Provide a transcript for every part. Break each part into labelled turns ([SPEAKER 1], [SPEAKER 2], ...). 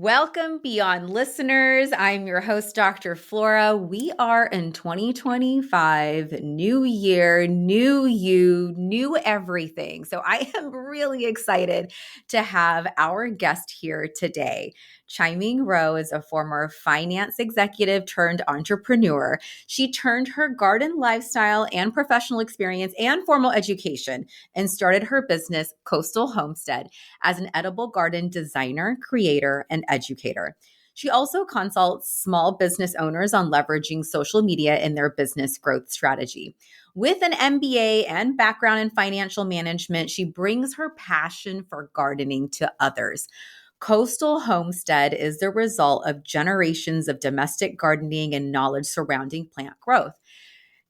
[SPEAKER 1] Welcome, Beyond listeners. I'm your host, Dr. Flora. We are in 2025, new year, new you, new everything. So I am really excited to have our guest here today. Chia-Ming Ro is a former finance executive turned entrepreneur. She turned her garden lifestyle and professional experience and formal education and started her business, Coastal Homestead, as an edible garden designer, creator, and educator. She also consults small business owners on leveraging social media in their business growth strategy. With an MBA and background in financial management, she brings her passion for gardening to others. Coastal Homestead is the result of generations of domestic gardening and knowledge surrounding plant growth.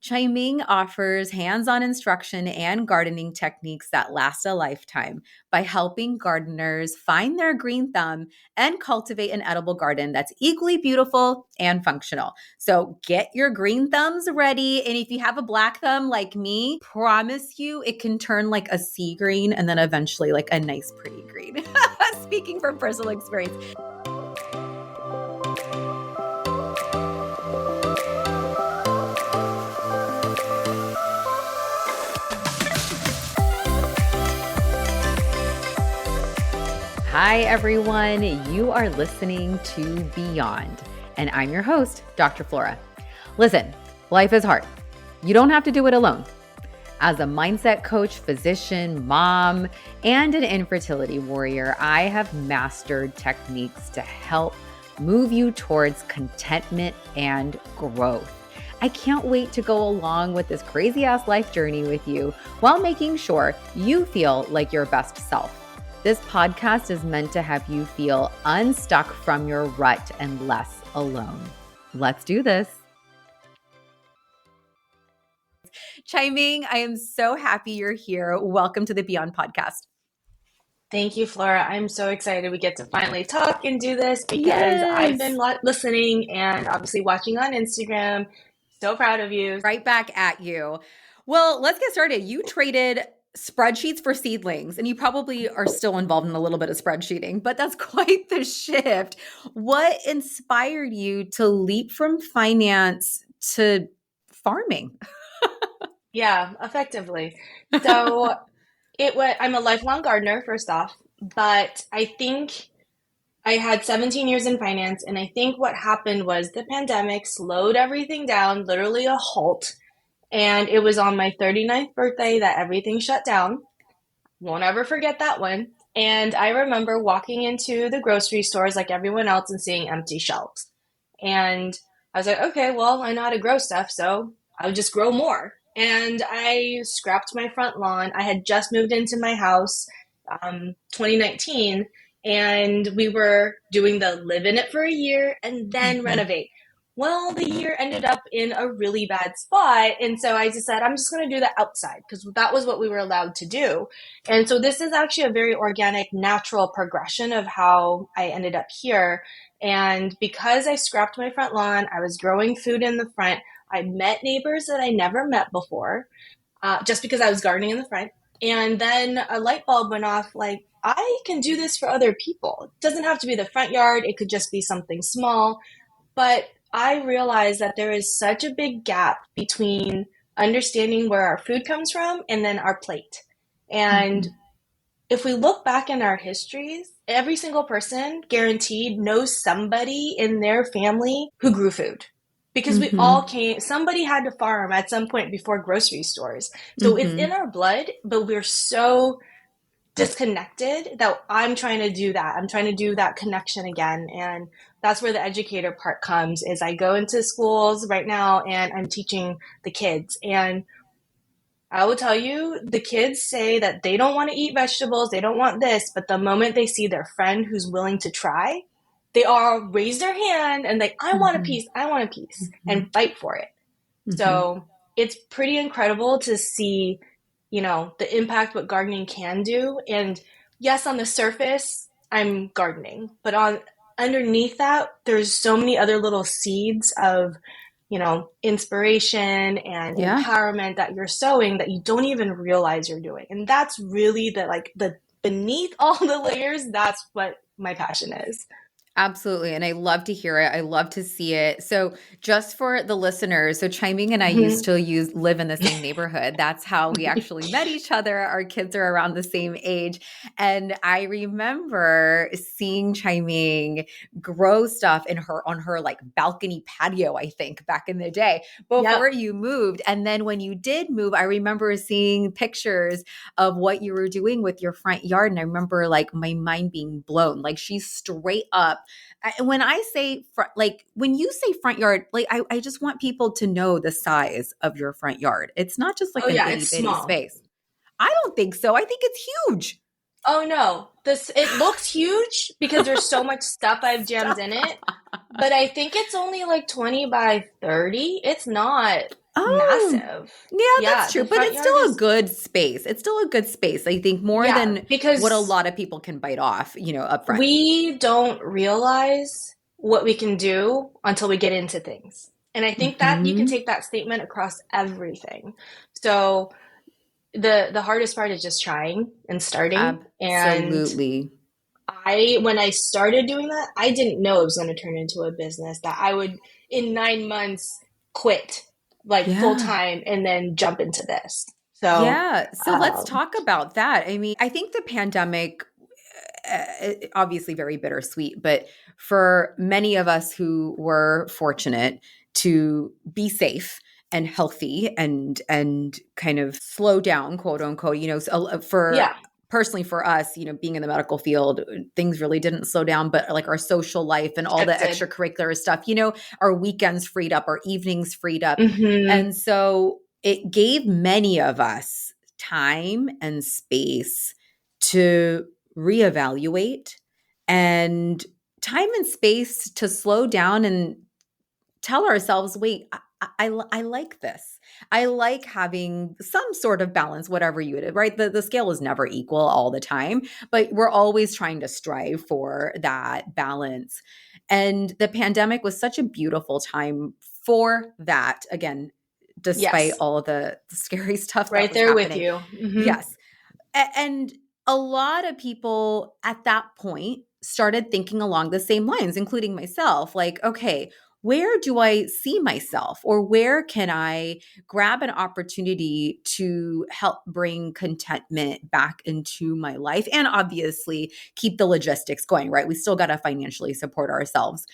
[SPEAKER 1] Chia-Ming offers hands-on instruction and gardening techniques that last a lifetime by helping gardeners find their green thumb and cultivate an edible garden that's equally beautiful and functional. So get your green thumbs ready. And if you have a black thumb like me, promise you it can turn like a sea green and then eventually like a nice pretty green. Speaking from personal experience. Hi, everyone. You are listening to Beyond, and I'm your host, Dr. Flora. Listen, life is hard. You don't have to do it alone. As a mindset coach, physician, mom, and an infertility warrior, I have mastered techniques to help move you towards contentment and growth. I can't wait to go along with this crazy-ass life journey with you while making sure you feel like your best self. This podcast is meant to have you feel unstuck from your rut and less alone. Let's do this. Chia-Ming, I am so happy you're here. Welcome to the Beyond podcast.
[SPEAKER 2] Thank you, Flora. I'm so excited we get to finally talk and do this because I've been listening and obviously watching on Instagram. So proud of you.
[SPEAKER 1] Right back at you. Well, let's get started. You traded spreadsheets for seedlings, and you probably are still involved in a little bit of spreadsheeting, but that's quite the shift. What inspired you to leap from finance to farming?
[SPEAKER 2] Yeah, effectively. So I'm a lifelong gardener, first off, but I think I had 17 years in finance, and I think what happened was the pandemic slowed everything down, literally a halt. And it was on my 39th birthday that everything shut down. Won't ever forget that one. And I remember walking into the grocery stores like everyone else and seeing empty shelves. And I was like, okay, well, I know how to grow stuff, so I'll just grow more. And I scrapped my front lawn. I had just moved into my house 2019, and we were doing the live in it for a year and then renovate. Well, the year ended up in a really bad spot. And so I just said, I'm just going to do the outside because that was what we were allowed to do. And so this is actually a very organic, natural progression of how I ended up here. And because I scrapped my front lawn, I was growing food in the front. I met neighbors that I never met before, just because I was gardening in the front. And then a light bulb went off like, I can do this for other people. It doesn't have to be the front yard. It could just be something small. But I realized that there is such a big gap between understanding where our food comes from and then our plate. And if we look back in our histories, every single person guaranteed knows somebody in their family who grew food. Because we all somebody had to farm at some point before grocery stores. So it's in our blood, but we're so disconnected that I'm trying to do that. I'm trying to do that connection again. And that's where the educator part comes, is I go into schools right now and I'm teaching the kids. And I will tell you, the kids say that they don't want to eat vegetables. They don't want this. But the moment they see their friend who's willing to try, they all raise their hand and like, I want a piece, and fight for it. So it's pretty incredible to see, the impact what gardening can do. And yes, on the surface, I'm gardening, but underneath that, there's so many other little seeds of, inspiration and empowerment that you're sowing that you don't even realize you're doing. And that's really the beneath all the layers, that's what my passion is.
[SPEAKER 1] Absolutely. And I love to hear it. I love to see it. So, just for the listeners, so Chiming and I used
[SPEAKER 2] Mhm.
[SPEAKER 1] to live in the same neighborhood. That's how we actually met each other. Our kids are around the same age. And I remember seeing Chiming grow stuff in her on her like balcony patio, I think, back in the day before
[SPEAKER 2] Yep.
[SPEAKER 1] you moved. And then when you did move, I remember seeing pictures of what you were doing with your front yard. And I remember like my mind being blown. Like she's straight up when I say like when you say front yard, like I just want people to know the size of your front yard. It's not just
[SPEAKER 2] Oh
[SPEAKER 1] like an
[SPEAKER 2] yeah,
[SPEAKER 1] itty
[SPEAKER 2] it's
[SPEAKER 1] bitty
[SPEAKER 2] small.
[SPEAKER 1] space. I don't think so. I think it's huge.
[SPEAKER 2] Oh no, this it looks huge because there's so much stuff I've jammed in
[SPEAKER 1] Stop.
[SPEAKER 2] it, but I think it's only like 20 by 30. It's not
[SPEAKER 1] Oh,
[SPEAKER 2] massive.
[SPEAKER 1] yeah,
[SPEAKER 2] Yeah,
[SPEAKER 1] that's true.
[SPEAKER 2] the
[SPEAKER 1] But
[SPEAKER 2] front
[SPEAKER 1] it's
[SPEAKER 2] yard
[SPEAKER 1] still a
[SPEAKER 2] is,
[SPEAKER 1] good space. It's still a good space. I think more
[SPEAKER 2] yeah,
[SPEAKER 1] than what a
[SPEAKER 2] because
[SPEAKER 1] lot of people can bite off, up front.
[SPEAKER 2] we don't realize what we can do until we get into things. And I think that you can
[SPEAKER 1] Hmm.
[SPEAKER 2] take that statement across everything. So the hardest part is just trying and starting. And
[SPEAKER 1] Absolutely.
[SPEAKER 2] I when I started doing that, I didn't know it was going to turn into a business that I would in 9 months quit like full
[SPEAKER 1] Yeah.
[SPEAKER 2] time and then jump into this. So
[SPEAKER 1] Yeah. So let's
[SPEAKER 2] um,
[SPEAKER 1] talk about that. I mean, I think the pandemic obviously very bittersweet, but for many of us who were fortunate to be safe and healthy and kind of slow down, quote unquote, so for
[SPEAKER 2] yeah,
[SPEAKER 1] personally for us, being in the medical field, things really didn't slow down, but like our social life and all the
[SPEAKER 2] shifted.
[SPEAKER 1] extracurricular stuff, our weekends freed up, our evenings freed up.
[SPEAKER 2] Hmm.
[SPEAKER 1] And so it gave many of us time and space to reevaluate and time and space to slow down and tell ourselves, wait, I like this. I like having some sort of balance, whatever you did, right? The scale is never equal all the time, but we're always trying to strive for that balance. And the pandemic was such a beautiful time for that. Again, despite
[SPEAKER 2] Yes,
[SPEAKER 1] all the scary stuff that
[SPEAKER 2] right
[SPEAKER 1] was
[SPEAKER 2] there with
[SPEAKER 1] happening.
[SPEAKER 2] you. Hmm.
[SPEAKER 1] Yes. And a lot of people at that point started thinking along the same lines, including myself, like, okay, where do I see myself, or where can I grab an opportunity to help bring contentment back into my life and obviously keep the logistics going, right? We still got to financially support ourselves.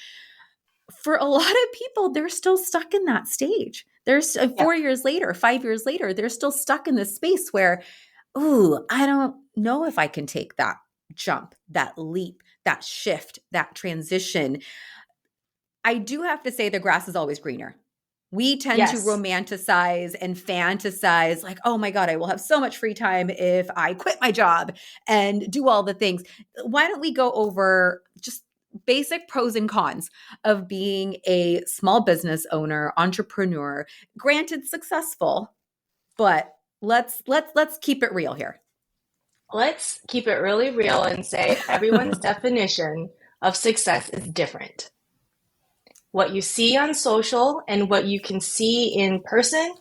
[SPEAKER 1] For a lot of people, they're still stuck in that stage. There's
[SPEAKER 2] Yeah.
[SPEAKER 1] 4 years later, 5 years later, they're still stuck in this space where, ooh, I don't know if I can take that jump, that leap, that shift, that transition. I do have to say the grass is always greener. We tend to
[SPEAKER 2] Yes.
[SPEAKER 1] romanticize and fantasize like, oh my God, I will have so much free time if I quit my job and do all the things. Why don't we go over just basic pros and cons of being a small business owner, entrepreneur, granted successful, but let's keep it real here.
[SPEAKER 2] Let's keep it really real and say everyone's definition of success is different. What you see on social and what you can see in person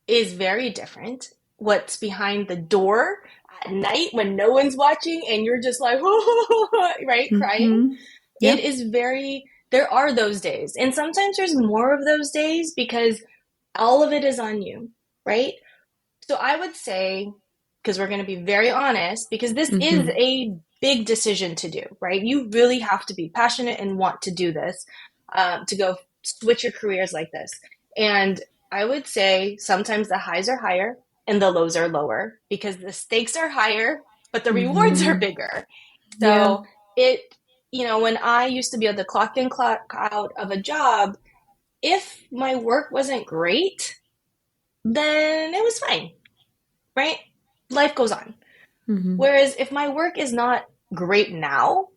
[SPEAKER 2] is very different. What's behind the door at night when no one's watching and you're just like, right, crying.
[SPEAKER 1] Mm-hmm.
[SPEAKER 2] It
[SPEAKER 1] Yep.
[SPEAKER 2] is there are those days. And sometimes there's more of those days because all of it is on you, right? So I would say, because we're going to be very honest, because this is
[SPEAKER 1] Mm-hmm.
[SPEAKER 2] a big decision to do, right? You really have to be passionate and want to do this, to go switch your careers like this. And I would say sometimes the highs are higher and the lows are lower because the stakes are higher, but the rewards are
[SPEAKER 1] Mm-hmm.
[SPEAKER 2] bigger.
[SPEAKER 1] Yeah.
[SPEAKER 2] So when I used to be able to clock in, clock out of a job, if my work wasn't great, then it was fine, right? Life goes on.
[SPEAKER 1] Mm-hmm.
[SPEAKER 2] Whereas if my work is not great now,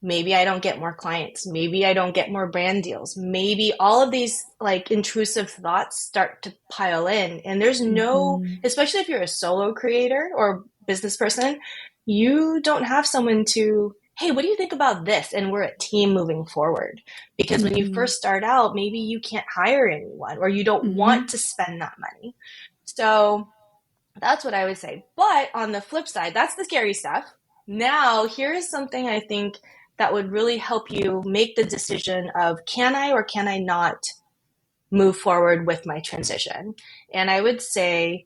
[SPEAKER 2] maybe I don't get more clients. Maybe I don't get more brand deals. Maybe all of these like intrusive thoughts start to pile in. And there's no,
[SPEAKER 1] Mm-hmm.
[SPEAKER 2] especially if you're a solo creator or business person, you don't have someone to, hey, what do you think about this? And we're a team moving forward. Because when you
[SPEAKER 1] Mm-hmm.
[SPEAKER 2] first start out, maybe you can't hire anyone or you don't want
[SPEAKER 1] Mm-hmm.
[SPEAKER 2] to spend that money. So that's what I would say. But on the flip side, that's the scary stuff. Now, here is something I think that would really help you make the decision of can I or can I not move forward with my transition? And I would say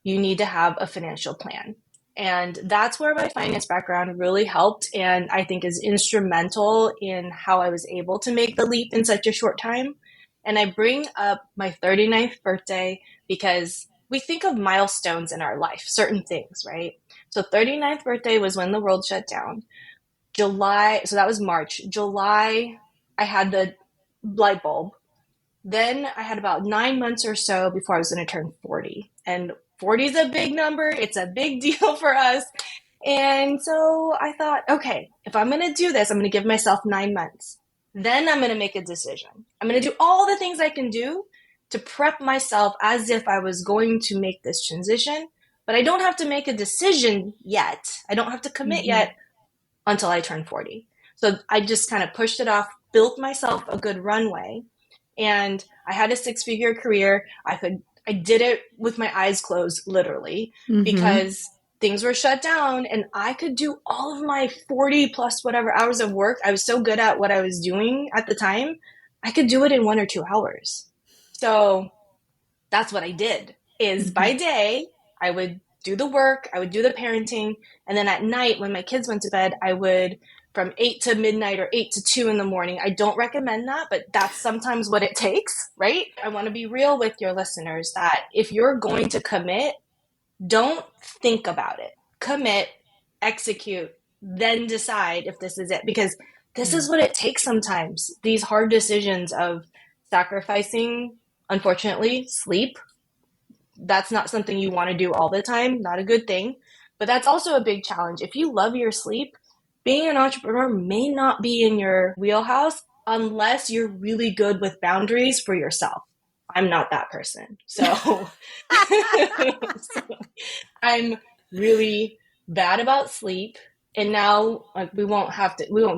[SPEAKER 2] you need to have a financial plan. And that's where my finance background really helped and I think is instrumental in how I was able to make the leap in such a short time. And I bring up my 39th birthday because we think of milestones in our life, certain things, right? So 39th birthday was when the world shut down. July, so that was March. July, I had the light bulb. Then I had about 9 months or so before I was going to turn 40. And 40 is a big number. It's a big deal for us. And so I thought, okay, if I'm going to do this, I'm going to give myself 9 months. Then I'm going to make a decision. I'm going to do all the things I can do to prep myself as if I was going to make this transition. But I don't have to make a decision yet. I don't have to commit yet until I turn 40. So I just kind of pushed it off, built myself a good runway. And I had a 6-figure career. I did it with my eyes closed, literally, because things were shut down and I could do all of my 40 plus whatever hours of work. I was so good at what I was doing at the time. I could do it in 1 or 2 hours. So that's what I did is by day, I would do the work, I would do the parenting. And then at night when my kids went to bed, I would from 8 to midnight or 8 to 2 in the morning. I don't recommend that, but that's sometimes what it takes, right? I want to be real with your listeners that if you're going to commit, don't think about it. Commit, execute, then decide if this is it. Because this is what it takes sometimes. These hard decisions of sacrificing, unfortunately, sleep. That's not something you want to do all the time. Not a good thing. But that's also a big challenge. If you love your sleep, being an entrepreneur may not be in your wheelhouse unless you're really good with boundaries for yourself. I'm not that person. So, I'm really bad about sleep. And now like we won't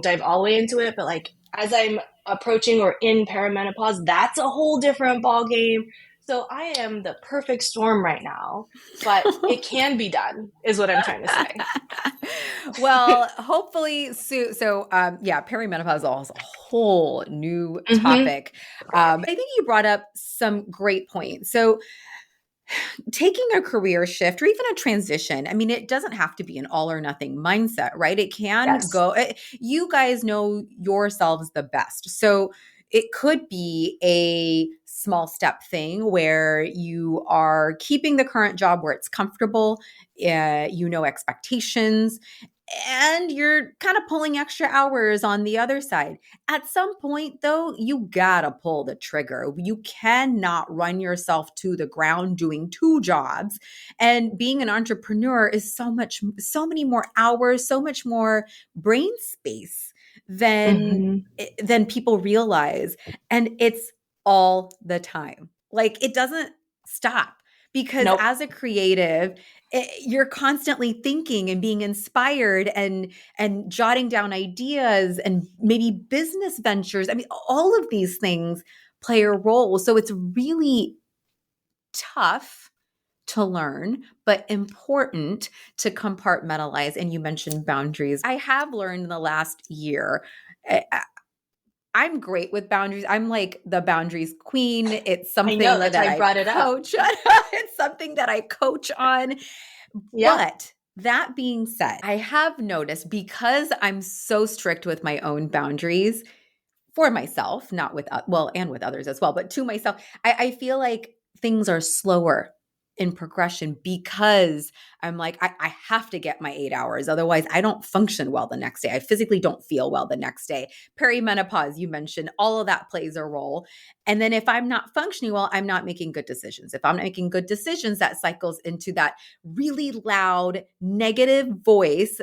[SPEAKER 2] dive all the way into it, but like as I'm approaching or in perimenopause, that's a whole different ball game. So I am the perfect storm right now, but it can be done is what I'm trying to say.
[SPEAKER 1] Well, hopefully soon. So, yeah, perimenopause is also a whole new topic. I think you brought up some great points. So, taking a career shift or even a transition, I mean, it doesn't have to be an all or nothing mindset, right? It can go, you guys know yourselves the best. So it could be a small step thing where you are keeping the current job where it's comfortable, expectations, and you're kind of pulling extra hours on the other side. At some point, though, you gotta pull the trigger. You cannot run yourself to the ground doing 2 jobs. And being an entrepreneur is so many more hours, so much more brain space than people realize. And it's all the time. Like it doesn't stop because as a creative, you're constantly thinking and being inspired and jotting down ideas and maybe business ventures. I mean, all of these things play a role. So it's really tough to learn, but important to compartmentalize. And you mentioned boundaries. I have learned in the last year. I'm great with boundaries. I'm like the boundaries queen. It's something that I
[SPEAKER 2] brought it
[SPEAKER 1] coach. It's something that I coach on.
[SPEAKER 2] Yeah.
[SPEAKER 1] But that being said, I have noticed because I'm so strict with my own boundaries for myself, not with, and with others as well, but to myself, I feel like things are slower in progression because I'm like, I have to get my 8 hours. Otherwise, I don't function well the next day. I physically don't feel well the next day. Perimenopause, you mentioned, all of that plays a role. And then if I'm not functioning well, I'm not making good decisions. If I'm not making good decisions, that cycles into that really loud negative voice.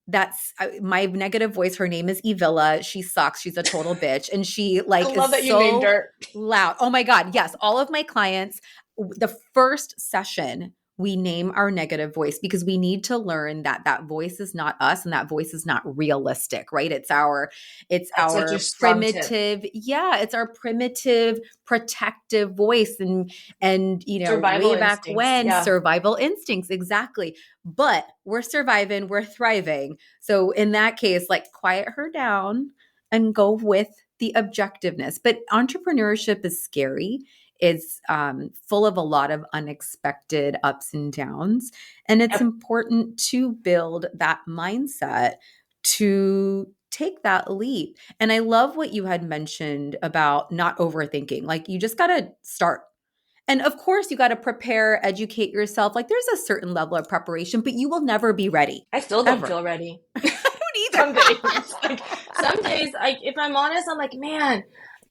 [SPEAKER 1] That's my negative voice. Her name is Evilla. She sucks. She's a total bitch. And she
[SPEAKER 2] I love that you named her.
[SPEAKER 1] loud. Oh my God. Yes. All of my clients, the first session we name our negative voice, because we need to learn that that voice is not us and that voice is not realistic, right? It's
[SPEAKER 2] That's such a
[SPEAKER 1] our
[SPEAKER 2] strong tip.
[SPEAKER 1] primitive, yeah, it's our primitive protective voice. And
[SPEAKER 2] Survival
[SPEAKER 1] way back
[SPEAKER 2] instincts.
[SPEAKER 1] when,
[SPEAKER 2] Yeah.
[SPEAKER 1] survival instincts, exactly. But we're surviving, we're thriving. So in that case, like, quiet her down and go with the objectiveness. But entrepreneurship is scary. It's full of a lot of unexpected ups and downs. And it's
[SPEAKER 2] Yep.
[SPEAKER 1] important to build that mindset to take that leap. And I love what you had mentioned about not overthinking. Like, you just got to start. And of course, you got to prepare, educate yourself. Like, there's a certain level of preparation, but you will never be ready,
[SPEAKER 2] I still don't
[SPEAKER 1] ever.
[SPEAKER 2] feel ready.
[SPEAKER 1] I don't either.
[SPEAKER 2] Some days. Like some days, like if I'm honest, I'm like, man,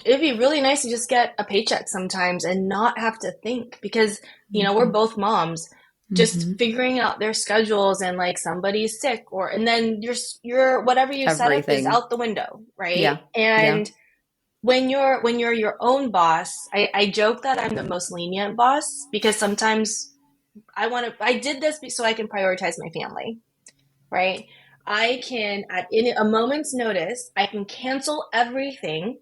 [SPEAKER 2] it'd be really nice to just get a paycheck sometimes and not have to think because, we're
[SPEAKER 1] Mhm.
[SPEAKER 2] both moms. Just
[SPEAKER 1] Mhm.
[SPEAKER 2] figuring out their schedules and like somebody's sick and then your whatever you set up is
[SPEAKER 1] Everything.
[SPEAKER 2] out the window, right?
[SPEAKER 1] Yeah. Yeah.
[SPEAKER 2] And when you're your own boss, I joke that I'm the most lenient boss because sometimes I did this so I can prioritize my family, right? I can, at a moment's notice, I can cancel everything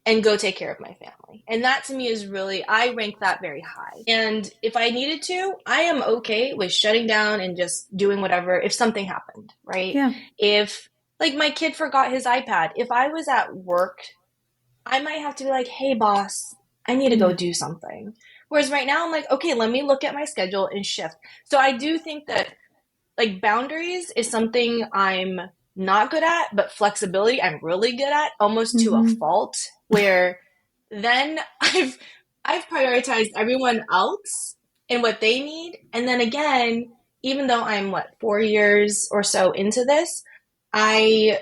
[SPEAKER 2] and go take care of my family. And that to me is really, I rank that very high. And if I needed to, I am okay with shutting down and just doing whatever if something happened, right?
[SPEAKER 1] Yeah.
[SPEAKER 2] If, like, my kid forgot his iPad, if I was at work, I might have to be like, hey, boss, I need to go
[SPEAKER 1] Yeah.
[SPEAKER 2] do something. Whereas right now, I'm like, okay, let me look at my schedule and shift. So I do think that like boundaries is something I'm not good at, but flexibility I'm really good at, almost to a
[SPEAKER 1] Mhm.
[SPEAKER 2] fault, where then I've prioritized everyone else and what they need. And then again, even though I'm 4 years or so into this, I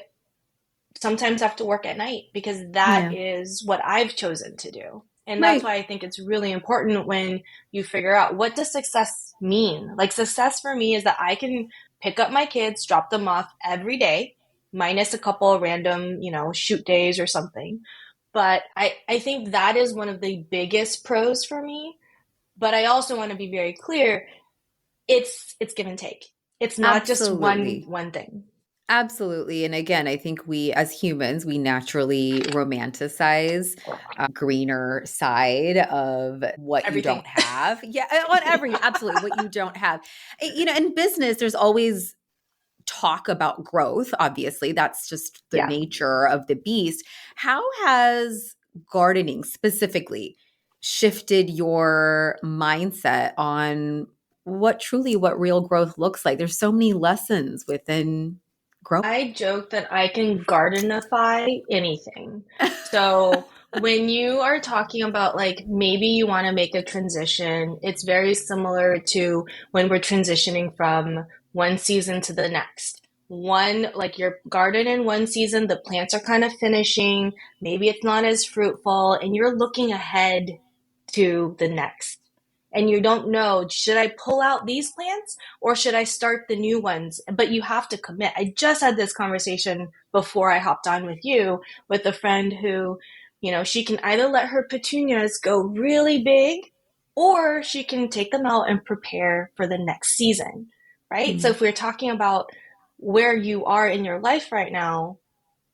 [SPEAKER 2] sometimes have to work at night because that
[SPEAKER 1] Yeah.
[SPEAKER 2] is what I've chosen to do. And that's
[SPEAKER 1] Right.
[SPEAKER 2] why I think it's really important when you figure out what does success mean? Like success for me is that I can pick up my kids, drop them off every day, minus a couple of random, shoot days or something. But I think that is one of the biggest pros for me. But I also want to be very clear, it's give and take. It's not just one
[SPEAKER 1] Absolutely.
[SPEAKER 2] one thing.
[SPEAKER 1] Absolutely. And again, I think we as humans, we naturally romanticize greener side of what you
[SPEAKER 2] Everything.
[SPEAKER 1] don't have. Yeah, on every, absolutely, what you don't have. In business, there's always talk about growth. Obviously, that's just the
[SPEAKER 2] Yeah.
[SPEAKER 1] nature of the beast. How has gardening specifically shifted your mindset on what real growth looks like? There's so many lessons within growth.
[SPEAKER 2] I joke that I can gardenify anything. So when you are talking about like maybe you want to make a transition, it's very similar to when we're transitioning from one season to the next. One, like your garden in one season, the plants are kind of finishing, maybe it's not as fruitful, and you're looking ahead to the next. And you don't know, should I pull out these plants or should I start the new ones? But you have to commit. I just had this conversation before I hopped on with you with a friend who, she can either let her petunias go really big or she can take them out and prepare for the next season, right? So
[SPEAKER 1] Mm.
[SPEAKER 2] if we're talking about where you are in your life right now,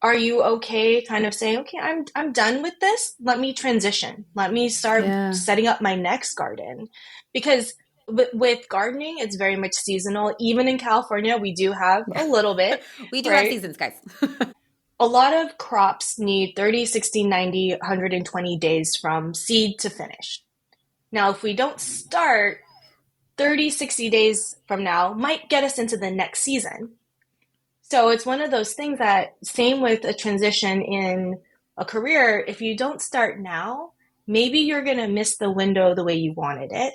[SPEAKER 2] are you okay kind of saying, okay, I'm done with this, let me transition, let me start
[SPEAKER 1] Yeah.
[SPEAKER 2] setting up my next garden? Because with gardening it's very much seasonal. Even in California we do have
[SPEAKER 1] Yeah.
[SPEAKER 2] a little bit,
[SPEAKER 1] We do have
[SPEAKER 2] right?
[SPEAKER 1] seasons, guys.
[SPEAKER 2] A lot of crops need 30, 60, 90, 120 days from seed to finish. Now if we don't start, 30, 60 days from now might get us into the next season. So it's one of those things that, same with a transition in a career, if you don't start now, maybe you're going to miss the window the way you wanted it.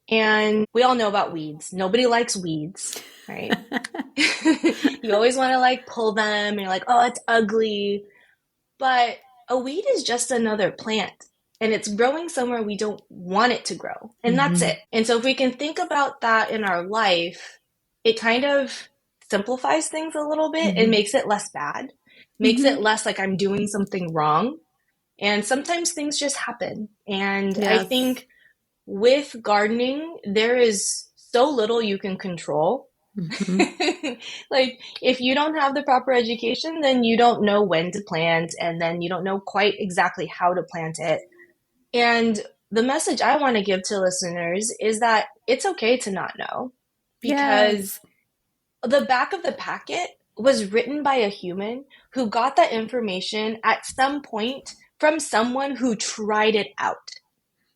[SPEAKER 2] And we all know about weeds. Nobody likes weeds, right? You always want to like pull them and you're like, oh, it's ugly. But a weed is just another plant and it's growing somewhere we don't want it to grow. And that's
[SPEAKER 1] Hmm.
[SPEAKER 2] it. And so if we can think about that in our life, it kind of simplifies things a little bit and
[SPEAKER 1] Hmm.
[SPEAKER 2] makes it less bad, makes it
[SPEAKER 1] Hmm.
[SPEAKER 2] less like I'm doing something wrong. And sometimes things just happen. And I
[SPEAKER 1] Yes.
[SPEAKER 2] think with gardening, there is so little you can control.
[SPEAKER 1] Mhm.
[SPEAKER 2] Like, if you don't have the proper education, then you don't know when to plant, and then you don't know quite exactly how to plant it. And the message I want to give to listeners is that it's okay to not know, because
[SPEAKER 1] Yes.
[SPEAKER 2] the back of the packet was written by a human who got that information at some point from someone who tried it out,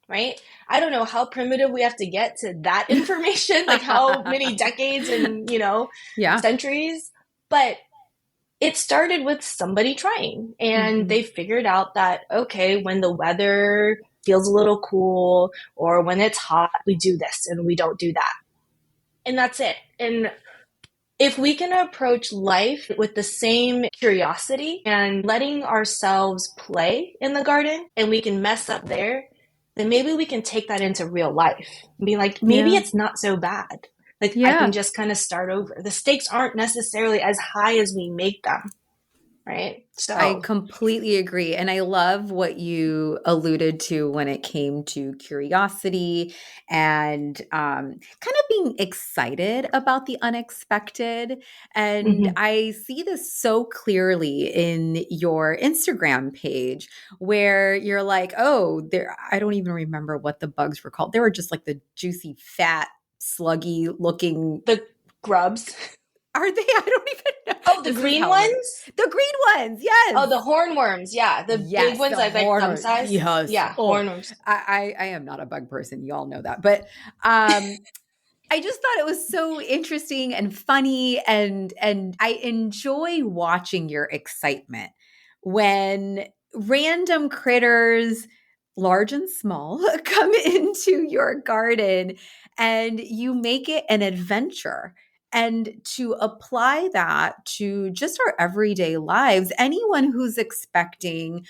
[SPEAKER 2] right? I don't know how primitive we have to get to that information, like how many decades and,
[SPEAKER 1] Yeah.
[SPEAKER 2] centuries, but it started with somebody trying, and
[SPEAKER 1] Mhm.
[SPEAKER 2] they figured out that, okay, when the weather feels a little cool or when it's hot, we do this and we don't do that. And that's it. And if we can approach life with the same curiosity and letting ourselves play in the garden, and we can mess up there, then maybe we can take that into real life and be like, maybe
[SPEAKER 1] Yeah.
[SPEAKER 2] it's not so bad. Like, I can
[SPEAKER 1] Yeah.
[SPEAKER 2] just kind of start over. The stakes aren't necessarily as high as we make them, right?
[SPEAKER 1] I
[SPEAKER 2] So,
[SPEAKER 1] completely agree. And I love what you alluded to when it came to curiosity and kind of being excited about the unexpected. And
[SPEAKER 2] mhm.
[SPEAKER 1] I see this so clearly in your Instagram page where you're like, oh, there, I don't even remember what the bugs were called. They were just like the juicy, fat, sluggy looking.
[SPEAKER 2] The grubs.
[SPEAKER 1] Are they? I don't even know.
[SPEAKER 2] Oh, the
[SPEAKER 1] This is
[SPEAKER 2] green
[SPEAKER 1] how little.
[SPEAKER 2] ones?
[SPEAKER 1] The green ones, yes.
[SPEAKER 2] Oh, the hornworms. Yeah, the big
[SPEAKER 1] Yes,
[SPEAKER 2] ones,
[SPEAKER 1] the
[SPEAKER 2] like thumb
[SPEAKER 1] horror.
[SPEAKER 2] size.
[SPEAKER 1] Yes.
[SPEAKER 2] Yeah,
[SPEAKER 1] Oh,
[SPEAKER 2] hornworms.
[SPEAKER 1] I am not a bug person. You all know that. But um I just thought it was so interesting and funny, and I enjoy watching your excitement when random critters, large and small, come into your garden and you make it an adventure. And to apply that to just our everyday lives, anyone who's expecting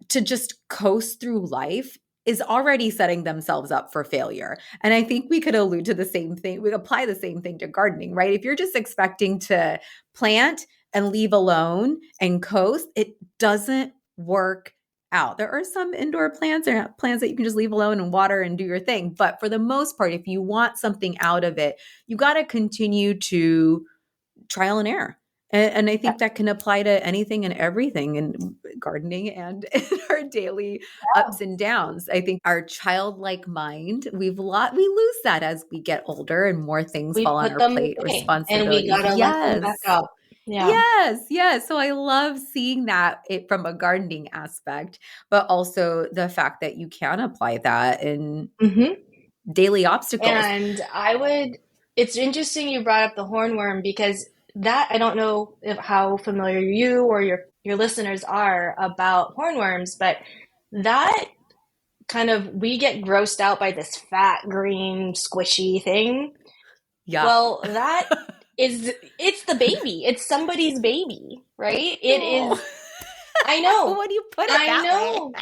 [SPEAKER 1] to just coast through life is already setting themselves up for failure. And I think we could allude to the same thing. We apply the same thing to gardening, right? If you're just expecting to plant and leave alone and coast, it doesn't work out. There are some indoor plants or plants that you can just leave alone and water and do your thing. But for the most part, if you want something out of it, you got to continue to trial and error. And I think that can apply to anything and everything in gardening and in our daily ups and downs. I think our childlike mind, we lose that as we get older and more things
[SPEAKER 2] We
[SPEAKER 1] fall on
[SPEAKER 2] put
[SPEAKER 1] our
[SPEAKER 2] them
[SPEAKER 1] plate,
[SPEAKER 2] away and we
[SPEAKER 1] responsibilities.
[SPEAKER 2] gotta let them back
[SPEAKER 1] Yes.
[SPEAKER 2] up. Yeah.
[SPEAKER 1] Yes, yes. So I love seeing that from a gardening aspect, but also the fact that you can apply that in
[SPEAKER 2] Hmm.
[SPEAKER 1] daily obstacles.
[SPEAKER 2] And it's interesting you brought up the hornworm, because that, I don't know how familiar you or your listeners are about hornworms, but that kind of, we get grossed out by this fat, green, squishy thing.
[SPEAKER 1] Yeah.
[SPEAKER 2] Well, it's the baby. It's somebody's baby, right? It
[SPEAKER 1] Oh.
[SPEAKER 2] is, I know.
[SPEAKER 1] When you put it
[SPEAKER 2] I
[SPEAKER 1] that way.
[SPEAKER 2] know.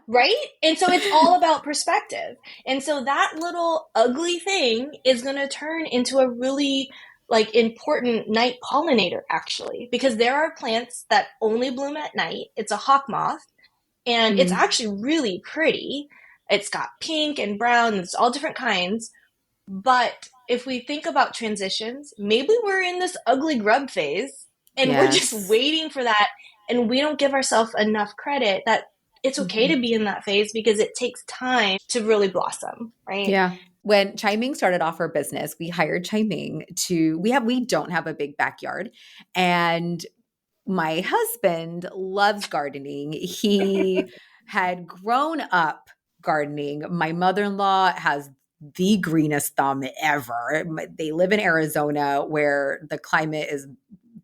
[SPEAKER 2] Right? And so it's all about perspective. And so that little ugly thing is going to turn into a really like important night pollinator, actually, because there are plants that only bloom at night. It's a hawk moth, and it's
[SPEAKER 1] Mm,
[SPEAKER 2] actually really pretty. It's got pink and brown, it's all different kinds. But if we think about transitions, maybe we're in this ugly grub phase and we're just
[SPEAKER 1] yes.
[SPEAKER 2] waiting for that, and we don't give ourselves enough credit that it's okay to
[SPEAKER 1] Mhm.
[SPEAKER 2] be in that phase, because it takes time to really blossom, right?
[SPEAKER 1] Yeah. When Chia-Ming started off her business, we hired Chia-Ming to we don't have a big backyard, and my husband loves gardening. He had grown up gardening. My mother-in-law has the greenest thumb ever. They live in Arizona where the climate is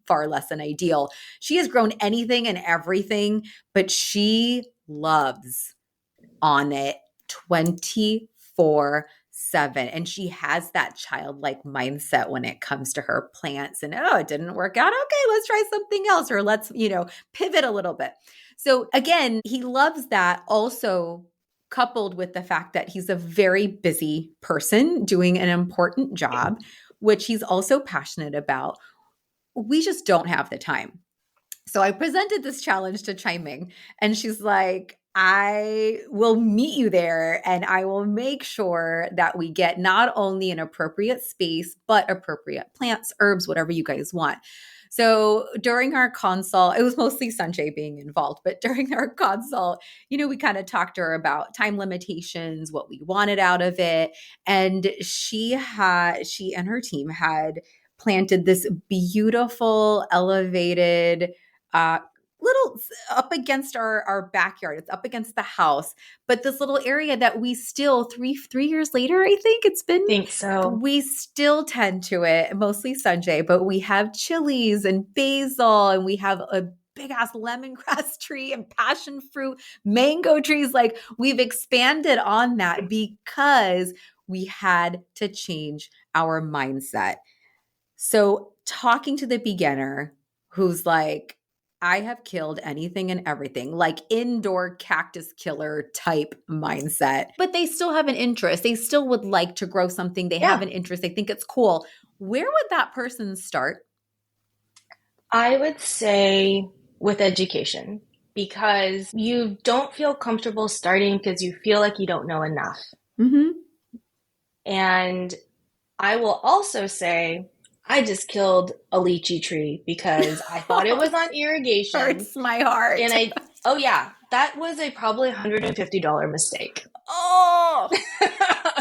[SPEAKER 1] far less than ideal. She has grown anything and everything, but she loves on it 24/7. And she has that childlike mindset when it comes to her plants. And oh, it didn't work out. Okay, let's try something else, or let's, pivot a little bit. So again, he loves that also coupled with the fact that he's a very busy person doing an important job, which he's also passionate about. We just don't have the time. So I presented this challenge to Chia-Ming, and she's like, I will meet you there and I will make sure that we get not only an appropriate space, but appropriate plants, herbs, whatever you guys want. So during our consult, it was mostly Sanjay being involved, but during our consult, we kind of talked to her about time limitations, what we wanted out of it. And she and her team had planted this beautiful, elevated, little up against our backyard. It's up against the house, but this little area that we still three years later, I think it's been,
[SPEAKER 2] Think so.
[SPEAKER 1] we still tend to it, mostly Sunjay, but we have chilies and basil, and we have a big ass lemongrass tree and passion fruit, mango trees. Like, we've expanded on that because we had to change our mindset. So, talking to the beginner who's like, I have killed anything and everything, like indoor cactus killer type mindset, but they still have an interest. They still would like to grow something. They have
[SPEAKER 2] Yeah.
[SPEAKER 1] an interest. They think it's cool. Where would that person start?
[SPEAKER 2] I would say with education because you don't feel comfortable starting because you feel like you don't know enough.
[SPEAKER 1] Mm-hmm.
[SPEAKER 2] And I will also say I just killed a lychee tree because I thought it was on irrigation.
[SPEAKER 1] Hurts my heart.
[SPEAKER 2] And oh yeah, that was a probably $150 mistake.
[SPEAKER 1] Oh,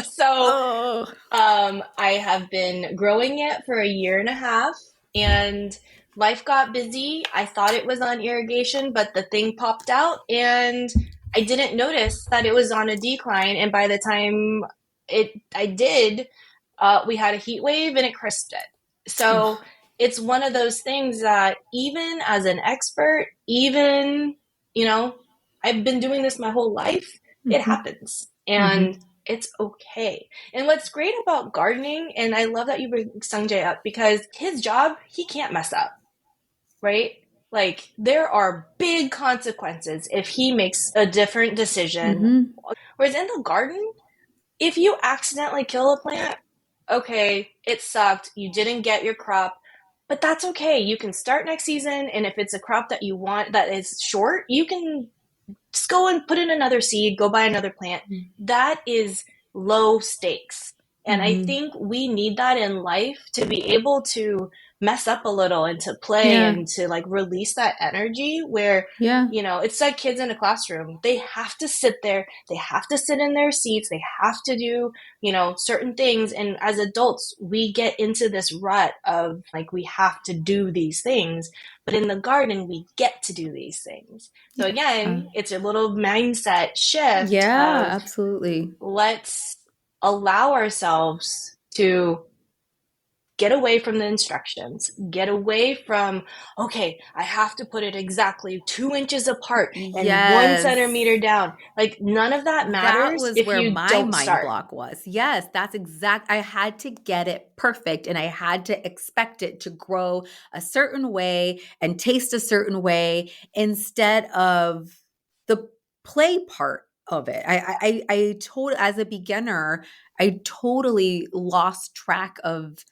[SPEAKER 2] So
[SPEAKER 1] oh.
[SPEAKER 2] I have been growing it for a year and a half, and life got busy. I thought it was on irrigation, but the thing popped out, and I didn't notice that it was on a decline. And by the time I did, we had a heat wave and it crisped it. So it's one of those things that even as an expert, even, I've been doing this my whole life, it happens. And it's okay. And what's great about gardening, and I love that you bring Sanjay up because his job, he can't mess up, right? Like, there are big consequences if he makes a different decision. Whereas in the garden, if you accidentally kill a plant, okay, it sucked. You didn't get your crop, but that's okay. You can start next season. And if it's a crop that you want that is short, you can just go and put in another seed, go buy another plant. That is low stakes. And I think we need that in life to be able to mess up a little and to play and to like release that energy where, it's like kids in a classroom. They have to sit there. They have to sit in their seats. They have to do, certain things. And as adults, we get into this rut of like, we have to do these things. But in the garden, we get to do these things. So again, it's a little mindset shift
[SPEAKER 1] Yeah,
[SPEAKER 2] of
[SPEAKER 1] absolutely.
[SPEAKER 2] let's allow ourselves to get away from the instructions, get away from, okay, I have to put it exactly 2 inches apart and 1 centimeter down. Like, none of that
[SPEAKER 1] That
[SPEAKER 2] matters
[SPEAKER 1] was
[SPEAKER 2] if
[SPEAKER 1] where
[SPEAKER 2] you
[SPEAKER 1] my
[SPEAKER 2] don't
[SPEAKER 1] mind
[SPEAKER 2] start.
[SPEAKER 1] block was. Yes, that's exact. I had to get it perfect and I had to expect it to grow a certain way and taste a certain way instead of the play part of it. I told, as a beginner, I totally lost track of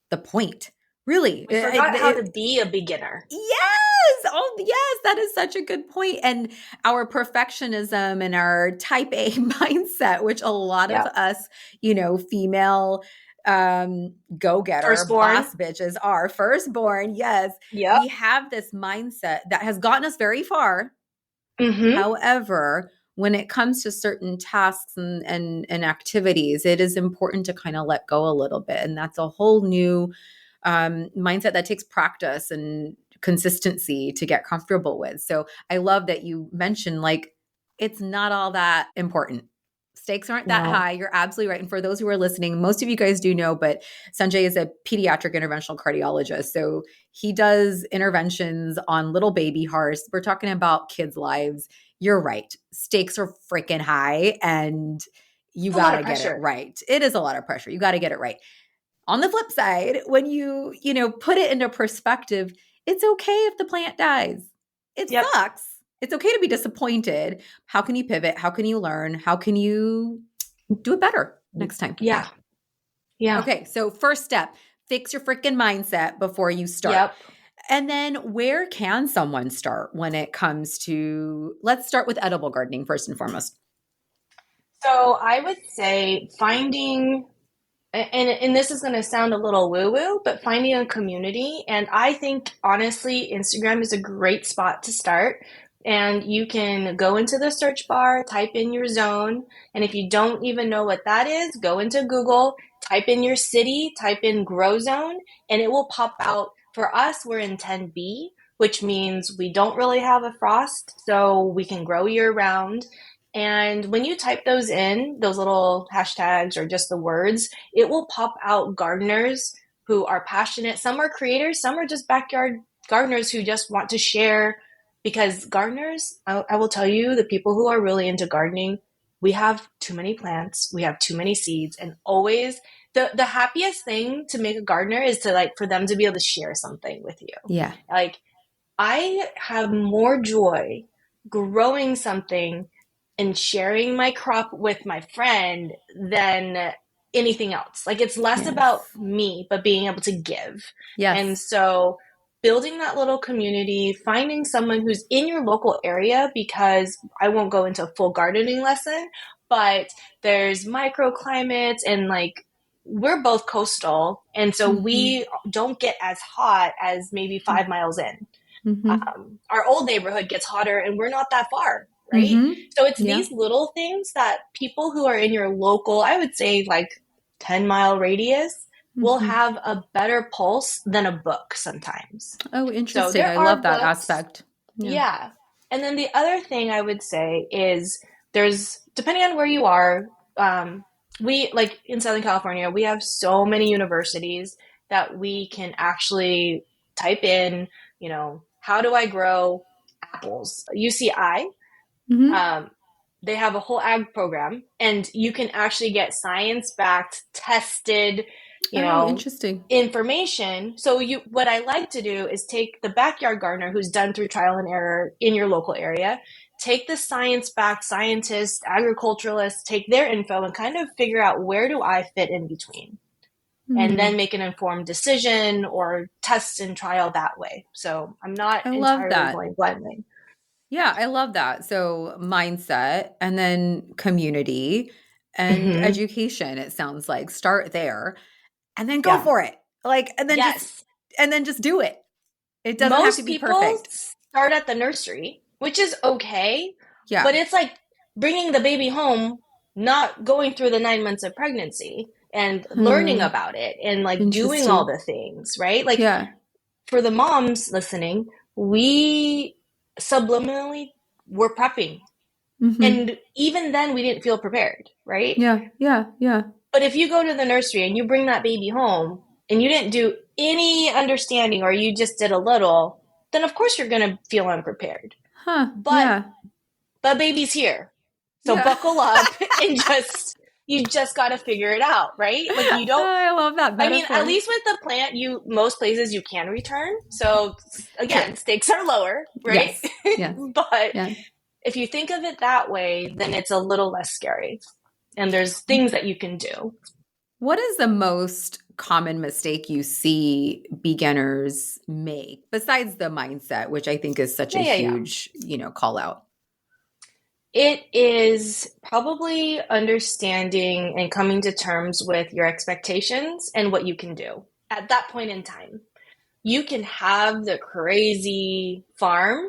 [SPEAKER 1] the point. Really.
[SPEAKER 2] We forgot how to be a beginner.
[SPEAKER 1] Yes. Oh, yes. That is such a good point. And our perfectionism and our type A mindset, which a lot of
[SPEAKER 2] Yeah.
[SPEAKER 1] us, female go-getter
[SPEAKER 2] Firstborn.
[SPEAKER 1] boss bitches are firstborn. Yes.
[SPEAKER 2] Yep.
[SPEAKER 1] We have this mindset that has gotten us very far.
[SPEAKER 2] Mm-hmm.
[SPEAKER 1] However, when it comes to certain tasks and activities, it is important to kind of let go a little bit. And that's a whole new mindset that takes practice and consistency to get comfortable with. So I love that you mentioned, like, it's not all that important. Stakes aren't that
[SPEAKER 2] No.
[SPEAKER 1] high. You're absolutely right. And for those who are listening, most of you guys do know, but Sanjay is a pediatric interventional cardiologist. So he does interventions on little baby hearts. We're talking about kids' lives. You're right. Stakes are freaking high and you
[SPEAKER 2] It's a lot
[SPEAKER 1] got
[SPEAKER 2] of
[SPEAKER 1] to get it
[SPEAKER 2] pressure.
[SPEAKER 1] right. It is a lot of pressure. You got to get it right. On the flip side, when you put it into perspective, it's okay if the plant dies. It
[SPEAKER 2] Yep.
[SPEAKER 1] sucks. It's okay to be disappointed. How can you pivot? How can you learn? How can you do it better next time?
[SPEAKER 2] Yeah. Yeah.
[SPEAKER 1] Okay, so first step, fix your freaking mindset before you start.
[SPEAKER 2] Yep.
[SPEAKER 1] And then where can someone start when it comes to, let's start with edible gardening first and foremost.
[SPEAKER 2] So I would say finding, and this is going to sound a little woo woo, but finding a community. And I think honestly, Instagram is a great spot to start. And you can go into the search bar, type in your zone. And if you don't even know what that is, go into Google, type in your city, type in grow zone, and it will pop out. For us, we're in 10B, which means we don't really have a frost, so we can grow year round. And when you type those in, those little hashtags or just the words, it will pop out gardeners who are passionate. Some are creators, some are just backyard gardeners who just want to share. Because gardeners, I will tell you, the people who are really into gardening, we have too many plants, we have too many seeds, and always the happiest thing to make a gardener is to like for them to be able to share something with you.
[SPEAKER 1] Yeah.
[SPEAKER 2] Like I have more joy growing something and sharing my crop with my friend than anything else. Like it's less about
[SPEAKER 1] Yes.
[SPEAKER 2] me, but being able to give. And
[SPEAKER 1] Yes.
[SPEAKER 2] so building that little community, finding someone who's in your local area, because I won't go into a full gardening lesson, but there's microclimates and like we're both coastal. And so
[SPEAKER 1] Mm-hmm.
[SPEAKER 2] we don't get as hot as maybe 5 miles in.
[SPEAKER 1] Mm-hmm.
[SPEAKER 2] Our old neighborhood gets hotter and we're not that far, right?
[SPEAKER 1] Mm-hmm.
[SPEAKER 2] So it's
[SPEAKER 1] Yeah.
[SPEAKER 2] these little things that people who are in your local, I would say like 10-mile radius, will
[SPEAKER 1] Mm-hmm.
[SPEAKER 2] have a better pulse than a book sometimes.
[SPEAKER 1] Oh,
[SPEAKER 2] So
[SPEAKER 1] interesting.
[SPEAKER 2] there
[SPEAKER 1] I love
[SPEAKER 2] are
[SPEAKER 1] that
[SPEAKER 2] books,
[SPEAKER 1] aspect. Yeah.
[SPEAKER 2] yeah. And then the other thing I would say is there's, depending on where you are, we, like in Southern California, we have so many universities that we can actually type in, how do I grow apples? UCI,
[SPEAKER 1] Mm-hmm.
[SPEAKER 2] um, they have a whole ag program, and you can actually get science backed, tested, you
[SPEAKER 1] Oh,
[SPEAKER 2] know,
[SPEAKER 1] interesting.
[SPEAKER 2] information. So what I like to do is take the backyard gardener who's done through trial and error in your local area, take the science backed scientists, agriculturalists, take their info and kind of figure out where do I fit in between, and then
[SPEAKER 1] Hmm.
[SPEAKER 2] make an informed decision or test and trial that way. So I'm not
[SPEAKER 1] I love
[SPEAKER 2] entirely
[SPEAKER 1] that.
[SPEAKER 2] going blindly.
[SPEAKER 1] Yeah, I love that. So mindset and then community and
[SPEAKER 2] Mm-hmm.
[SPEAKER 1] education, it sounds like. Start there and then go
[SPEAKER 2] Yeah.
[SPEAKER 1] for it. Like,
[SPEAKER 2] Yes.
[SPEAKER 1] and then just do it. It doesn't have to
[SPEAKER 2] Most
[SPEAKER 1] be
[SPEAKER 2] people
[SPEAKER 1] perfect.
[SPEAKER 2] start at the nursery, which is okay,
[SPEAKER 1] Yeah.
[SPEAKER 2] but it's like bringing the baby home, not going through the 9 months of pregnancy and learning
[SPEAKER 1] Hmm.
[SPEAKER 2] about it and like doing all
[SPEAKER 1] Interesting.
[SPEAKER 2] the things, right? Like
[SPEAKER 1] Yeah.
[SPEAKER 2] for the moms listening, we subliminally were prepping.
[SPEAKER 1] Hmm.
[SPEAKER 2] And even then, we didn't feel prepared, right?
[SPEAKER 1] Yeah. Yeah. Yeah.
[SPEAKER 2] But if you go to the nursery and you bring that baby home and you didn't do any understanding or you just did a little, then of course you're going to feel unprepared.
[SPEAKER 1] Huh.
[SPEAKER 2] But
[SPEAKER 1] Yeah.
[SPEAKER 2] the baby's here. So
[SPEAKER 1] Yeah.
[SPEAKER 2] buckle up and you just got to figure it out, right? Like you don't,
[SPEAKER 1] I love that
[SPEAKER 2] I mean, at
[SPEAKER 1] metaphor.
[SPEAKER 2] least with the plant, most places you can return. So
[SPEAKER 1] True.
[SPEAKER 2] again, stakes are lower, right?
[SPEAKER 1] Yes. Yes.
[SPEAKER 2] But
[SPEAKER 1] Yeah.
[SPEAKER 2] if you think of it that way, then it's a little less scary. And there's things that you can do.
[SPEAKER 1] What is the most common mistake you see beginners make besides the mindset, which I think is such a
[SPEAKER 2] Yeah, yeah, yeah.
[SPEAKER 1] huge, call out?
[SPEAKER 2] It is probably understanding and coming to terms with your expectations and what you can do at that point in time. You can have the crazy farm,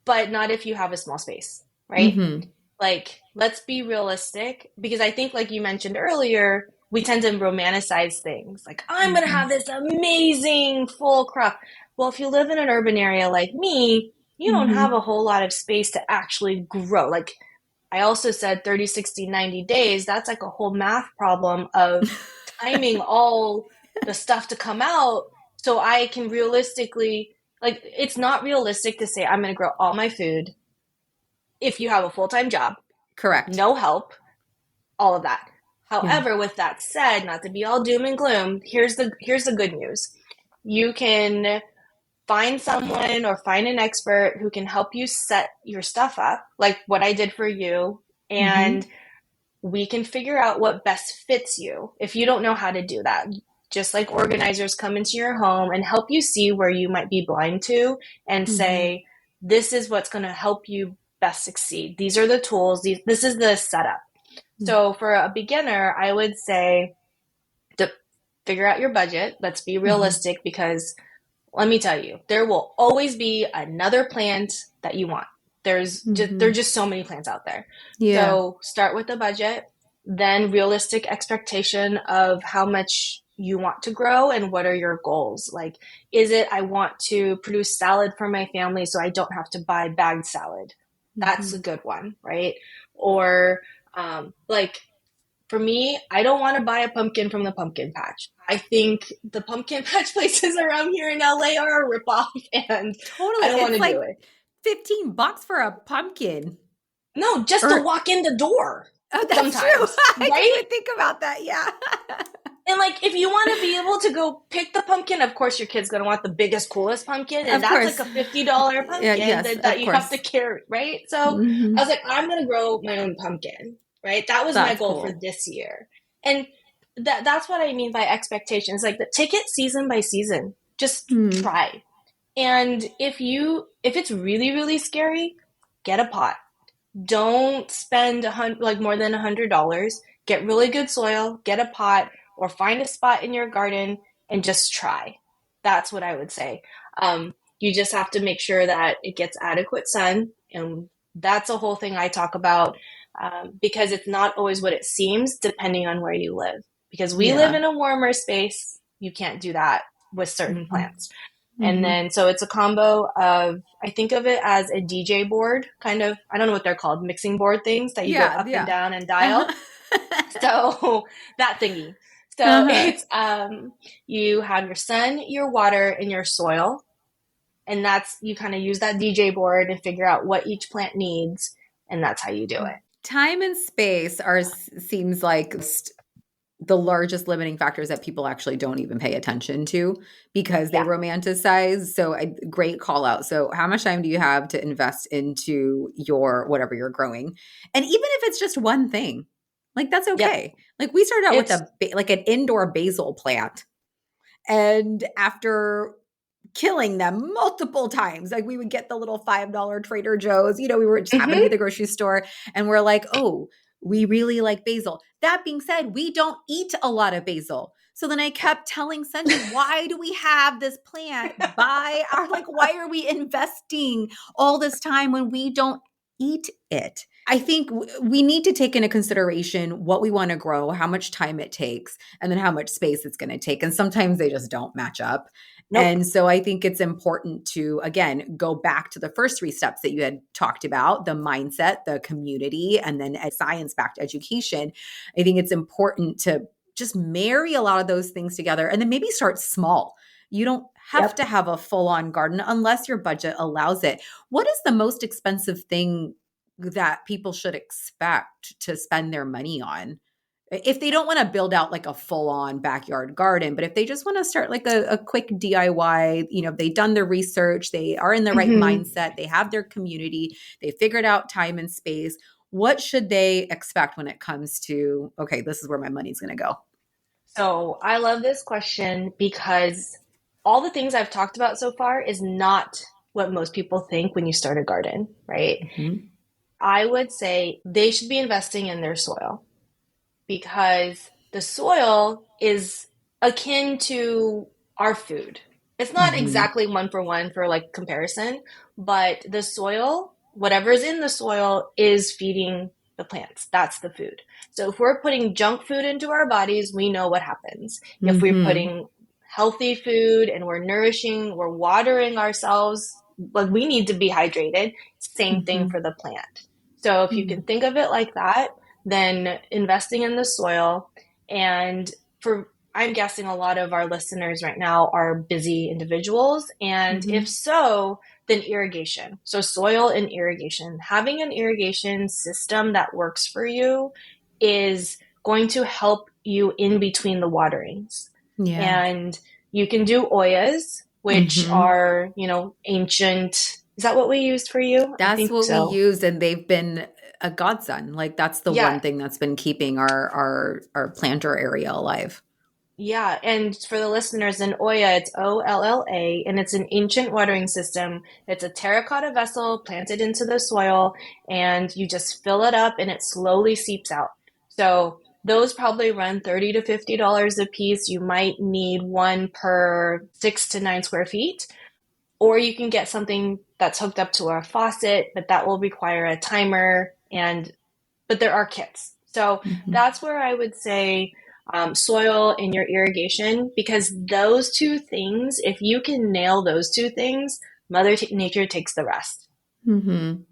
[SPEAKER 2] but not if you have a small space, right?
[SPEAKER 1] Mm-hmm.
[SPEAKER 2] Like, let's be realistic because I think, like you mentioned earlier, we tend to romanticize things. Like, I'm going to
[SPEAKER 1] Mm-hmm.
[SPEAKER 2] have this amazing full crop. Well, if you live in an urban area like me, you don't have
[SPEAKER 1] Mm-hmm.
[SPEAKER 2] a whole lot of space to actually grow. Like, I also said 30, 60, 90 days. That's like a whole math problem of timing all the stuff to come out so I can realistically, like, it's not realistic to say I'm going to grow all my food if you have a full time job,
[SPEAKER 1] Correct.
[SPEAKER 2] no help, all of that.
[SPEAKER 1] Yeah.
[SPEAKER 2] However, with that said, not to be all doom and gloom, here's the good news. You can find someone or find an expert who can help you set your stuff up, like what I did for you,
[SPEAKER 1] Mm-hmm.
[SPEAKER 2] and we can figure out what best fits you. If you don't know how to do that, just like organizers come into your home and help you see where you might be blind to and
[SPEAKER 1] Mhm.
[SPEAKER 2] say, this is what's going to help you best succeed. These are the tools. This is the setup. So for a beginner, I would say to figure out your budget. Let's be
[SPEAKER 1] Mhm.
[SPEAKER 2] realistic because let me tell you, there will always be another plant that you want. There's
[SPEAKER 1] Mhm.
[SPEAKER 2] just so many plants out there.
[SPEAKER 1] Yeah.
[SPEAKER 2] So start with a budget, then realistic expectation of how much you want to grow and what are your goals. Like, is it I want to produce salad for my family so I don't have to buy bagged salad? That's a
[SPEAKER 1] Mhm.
[SPEAKER 2] good one, right? Or like for me, I don't want to buy a pumpkin from the pumpkin patch. I think the pumpkin patch places around here in LA are a ripoff, and I
[SPEAKER 1] Totally.
[SPEAKER 2] don't want
[SPEAKER 1] It's
[SPEAKER 2] to do
[SPEAKER 1] like
[SPEAKER 2] it.
[SPEAKER 1] $15 for a pumpkin.
[SPEAKER 2] No, just to
[SPEAKER 1] Or
[SPEAKER 2] walk in the door
[SPEAKER 1] oh, that's true.
[SPEAKER 2] sometimes,
[SPEAKER 1] I didn't
[SPEAKER 2] right?
[SPEAKER 1] even think about that. Yeah.
[SPEAKER 2] And like, if you want to be able to go pick the pumpkin, of course, your kid's going to want the biggest, coolest pumpkin. And
[SPEAKER 1] Of
[SPEAKER 2] that's like
[SPEAKER 1] course.
[SPEAKER 2] a $50
[SPEAKER 1] Yeah,
[SPEAKER 2] pumpkin
[SPEAKER 1] yes,
[SPEAKER 2] that
[SPEAKER 1] of
[SPEAKER 2] you have to
[SPEAKER 1] course.
[SPEAKER 2] carry, right? So I was
[SPEAKER 1] Mhm.
[SPEAKER 2] like, I'm going to grow my own pumpkin, right? That was my
[SPEAKER 1] That's
[SPEAKER 2] goal for
[SPEAKER 1] cool.
[SPEAKER 2] this year. And that's what I mean by expectations. Like, take it season by season. Just
[SPEAKER 1] Hmm.
[SPEAKER 2] try. And if it's really, really scary, get a pot. Don't spend like more than $100. Get really good soil, get a pot, or find a spot in your garden and just try. That's what I would say. You just have to make sure that it gets adequate sun, and that's a whole thing I talk about because it's not always what it seems depending on where you live. Because we live
[SPEAKER 1] Yeah.
[SPEAKER 2] in a warmer space, you can't do that with certain
[SPEAKER 1] Mhm.
[SPEAKER 2] plants. And
[SPEAKER 1] Mhm.
[SPEAKER 2] then, so it's a combo of, I think of it as a DJ board, kind of, I don't know what they're called, mixing board things that you go
[SPEAKER 1] Yeah,
[SPEAKER 2] up and
[SPEAKER 1] yeah.
[SPEAKER 2] down and dial.
[SPEAKER 1] Uh-huh.
[SPEAKER 2] So that thingy. So
[SPEAKER 1] Uh-huh.
[SPEAKER 2] it's, you have your sun, your water, and your soil. And that's, you kind of use that DJ board and figure out what each plant needs. And that's how you do it.
[SPEAKER 1] Time and space are seems like the largest limiting factors that people actually don't even pay attention to because they
[SPEAKER 2] Yeah.
[SPEAKER 1] romanticize. So a great call out. So how much time do you have to invest into your whatever you're growing? And even if it's just one thing, like that's
[SPEAKER 2] Yep.
[SPEAKER 1] okay. Like we started out with
[SPEAKER 2] It's,
[SPEAKER 1] like an indoor basil plant. And after killing them multiple times. Like we would get the little $5 Trader Joe's, we were just happened to be
[SPEAKER 2] mm-hmm,
[SPEAKER 1] the grocery store and we're like, oh, we really like basil. That being said, we don't eat a lot of basil. So then I kept telling Sanjay, why do we have this plant by our, like, why are we investing all this time when we don't eat it? I think we need to take into consideration what we want to grow, how much time it takes, and then how much space it's going to take. And sometimes they just don't match up.
[SPEAKER 2] nope.
[SPEAKER 1] And so I think it's important to, again, go back to the first three steps that you had talked about, the mindset, the community, and then a science-backed education. I think it's important to just marry a lot of those things together and then maybe start small. You don't have
[SPEAKER 2] Yep.
[SPEAKER 1] to have a full-on garden unless your budget allows it. What is the most expensive thing that people should expect to spend their money on? If they don't want to build out like a full on backyard garden, but if they just want to start like a quick DIY, they've done their research, they are in the right
[SPEAKER 2] Mm-hmm.
[SPEAKER 1] mindset, they have their community, they figured out time and space. What should they expect when it comes to, okay, this is where my money's going to go?
[SPEAKER 2] So I love this question because all the things I've talked about so far is not what most people think when you start a garden, right?
[SPEAKER 1] Mm-hmm.
[SPEAKER 2] I would say they should be investing in their soil because the soil is akin to our food. It's not
[SPEAKER 1] Mm-hmm.
[SPEAKER 2] exactly one for one for like comparison, but the soil, whatever's in the soil, is feeding the plants. That's the food. So if we're putting junk food into our bodies, we know what happens. If we're
[SPEAKER 1] Mm-hmm.
[SPEAKER 2] putting healthy food and we're nourishing, we're watering ourselves, like we need to be hydrated. Same thing
[SPEAKER 1] Mm-hmm.
[SPEAKER 2] for the plant. So if you can think of it like that, then investing in the soil. And for, I'm guessing a lot of our listeners right now are busy individuals. And
[SPEAKER 1] Mm-hmm.
[SPEAKER 2] if so, then irrigation. So soil and irrigation. Having an irrigation system that works for you is going to help you in between the waterings.
[SPEAKER 1] Yeah.
[SPEAKER 2] And you can do oyas, which
[SPEAKER 1] Mm-hmm.
[SPEAKER 2] are, ancient. Is that what we used for you? I
[SPEAKER 1] That's
[SPEAKER 2] think
[SPEAKER 1] what we
[SPEAKER 2] so.
[SPEAKER 1] use, and they've been a godsend. Like that's the
[SPEAKER 2] Yeah,
[SPEAKER 1] one thing that's been keeping our planter area alive.
[SPEAKER 2] Yeah, and for the listeners in Oya, it's Olla, and it's an ancient watering system. It's a terracotta vessel planted into the soil, and you just fill it up and it slowly seeps out. So those probably run $30 to $50 a piece. You might need one per 6 to 9 square feet, or you can get something that's hooked up to a faucet, but that will require a timer and but there are kits. So
[SPEAKER 1] Mhm.
[SPEAKER 2] that's where I would say soil and your irrigation, because those two things, if you can nail those two things, Nature takes the rest.
[SPEAKER 1] Mhm.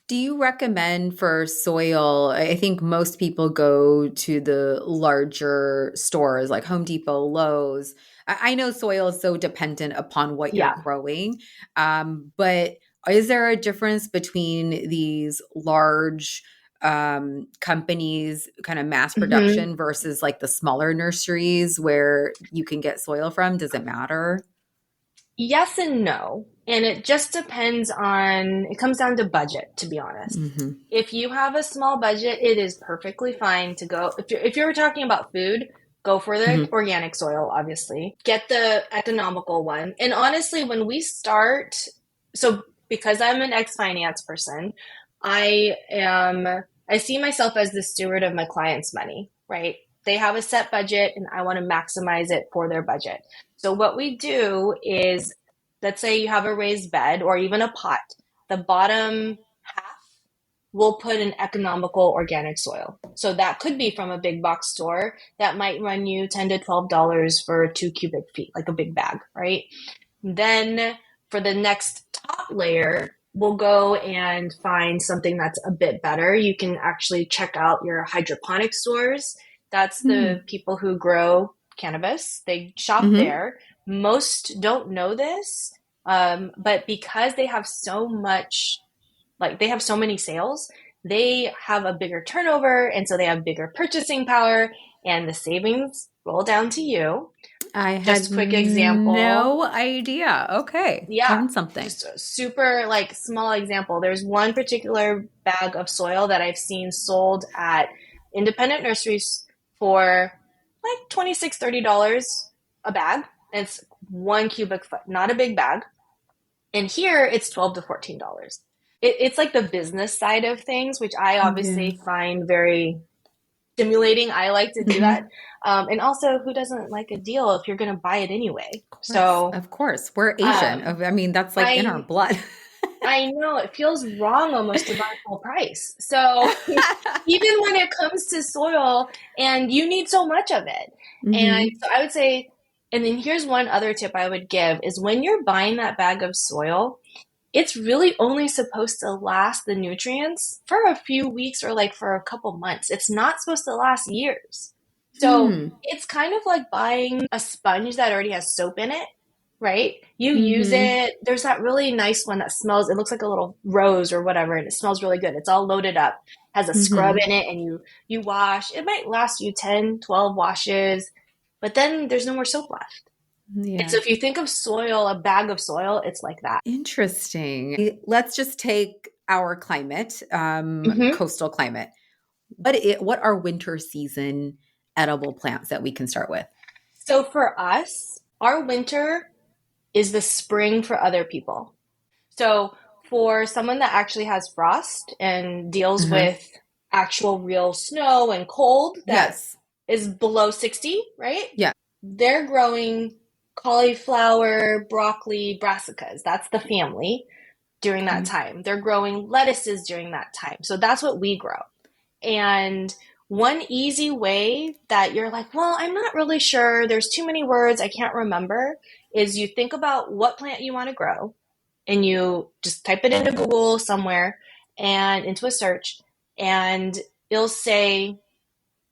[SPEAKER 1] Do you recommend for soil? I think most people go to the larger stores like Home Depot, Lowe's. I know soil is so dependent upon what you're
[SPEAKER 2] Yeah.
[SPEAKER 1] growing, but is there a difference between these large companies, kind of mass
[SPEAKER 2] hmm
[SPEAKER 1] production versus like the smaller nurseries where you can get soil from? Does it matter?
[SPEAKER 2] Yes and no. And it just depends on, it comes down to budget, to be honest.
[SPEAKER 1] Hmm.
[SPEAKER 2] If you have a small budget, it is perfectly fine to go. If you're talking about food, go for the
[SPEAKER 1] Hmm.
[SPEAKER 2] organic soil, obviously. Get the economical one. And honestly, when we start, so because I'm an ex-finance person, I am, I see myself as the steward of my clients' money, right? They have a set budget and I want to maximize it for their budget. So what we do is, let's say you have a raised bed or even a pot. The bottom half we'll put in economical organic soil. So that could be from a big box store that might run you $10 to $12 for 2 cubic feet, like a big bag, right? Then for the next top layer, we'll go and find something that's a bit better. You can actually check out your hydroponic stores. That's the people who grow cannabis. They shop
[SPEAKER 1] Hmm.
[SPEAKER 2] there. Most don't know this, but because they have so much, like they have so many sales, they have a bigger turnover, and so they have bigger purchasing power, and the savings roll down to you.
[SPEAKER 1] I
[SPEAKER 2] Just
[SPEAKER 1] had
[SPEAKER 2] quick example.
[SPEAKER 1] no idea. Okay,
[SPEAKER 2] Yeah,
[SPEAKER 1] learned something.
[SPEAKER 2] just a super like small example. There's one particular bag of soil that I've seen sold at independent nurseries for like 26 $30 a bag. And it's 1 cubic foot, not a big bag. And here it's 12 to $14. It's like the business side of things, which I
[SPEAKER 1] Yeah.
[SPEAKER 2] obviously find very stimulating. I like to do that.
[SPEAKER 1] Mhm.
[SPEAKER 2] And also, who doesn't like a deal if you're going to buy it anyway?
[SPEAKER 1] Of course.
[SPEAKER 2] So,
[SPEAKER 1] Of course. We're Asian.
[SPEAKER 2] um,
[SPEAKER 1] I mean, that's like in our
[SPEAKER 2] I
[SPEAKER 1] blood.
[SPEAKER 2] I know it feels wrong almost to buy full price. So even when it comes to soil and you need so much of it. And
[SPEAKER 1] Hmm.
[SPEAKER 2] so I would say, and then here's one other tip I would give is when you're buying that bag of soil, it's really only supposed to last the nutrients for a few weeks or like for a couple months. It's not supposed to last years. So
[SPEAKER 1] Hmm.
[SPEAKER 2] it's kind of like buying a sponge that already has soap in it, right? You use
[SPEAKER 1] Hmm.
[SPEAKER 2] it. There's that really nice one that smells, it looks like a little rose or whatever, and it smells really good. It's all loaded up, has a scrub
[SPEAKER 1] Hmm.
[SPEAKER 2] in it, and you wash. It might last you 10, 12 washes, but then there's no more soap left. And so
[SPEAKER 1] Yeah.
[SPEAKER 2] if you think of soil, a bag of soil, it's like that.
[SPEAKER 1] Interesting. Let's just take our climate,
[SPEAKER 2] hmm
[SPEAKER 1] coastal climate. What are winter season edible plants that we can start with?
[SPEAKER 2] So for us, our winter is the spring for other people. So for someone that actually has frost and deals
[SPEAKER 1] Uh-huh.
[SPEAKER 2] with actual real snow and cold that
[SPEAKER 1] Yes.
[SPEAKER 2] is below 60, right?
[SPEAKER 1] Yeah.
[SPEAKER 2] They're growing cauliflower, broccoli, brassicas. That's the family during that
[SPEAKER 1] Okay.
[SPEAKER 2] time. They're growing lettuces during that time. So that's what we grow. And one easy way that you're like, well, I'm not really sure, there's too many words, I can't remember, is you think about what plant you want to grow and you just type it into Google somewhere and into a search, and it'll say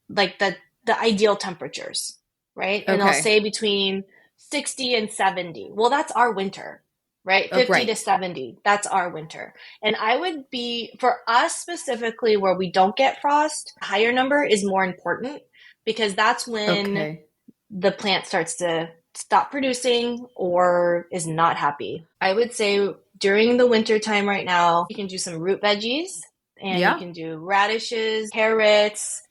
[SPEAKER 2] like the ideal temperatures, right? And they'll
[SPEAKER 1] Okay.
[SPEAKER 2] say between 60 and 70. Well, that's our winter, right?
[SPEAKER 1] Oh,
[SPEAKER 2] 50 to
[SPEAKER 1] right.
[SPEAKER 2] 70. That's our winter. And I would be, for us specifically, where we don't get frost, higher number is more important because that's when
[SPEAKER 1] Okay.
[SPEAKER 2] the plant starts to stop producing or is not happy. I would say during the winter time right now, you can do some root veggies and you
[SPEAKER 1] Yeah.
[SPEAKER 2] can do radishes, carrots,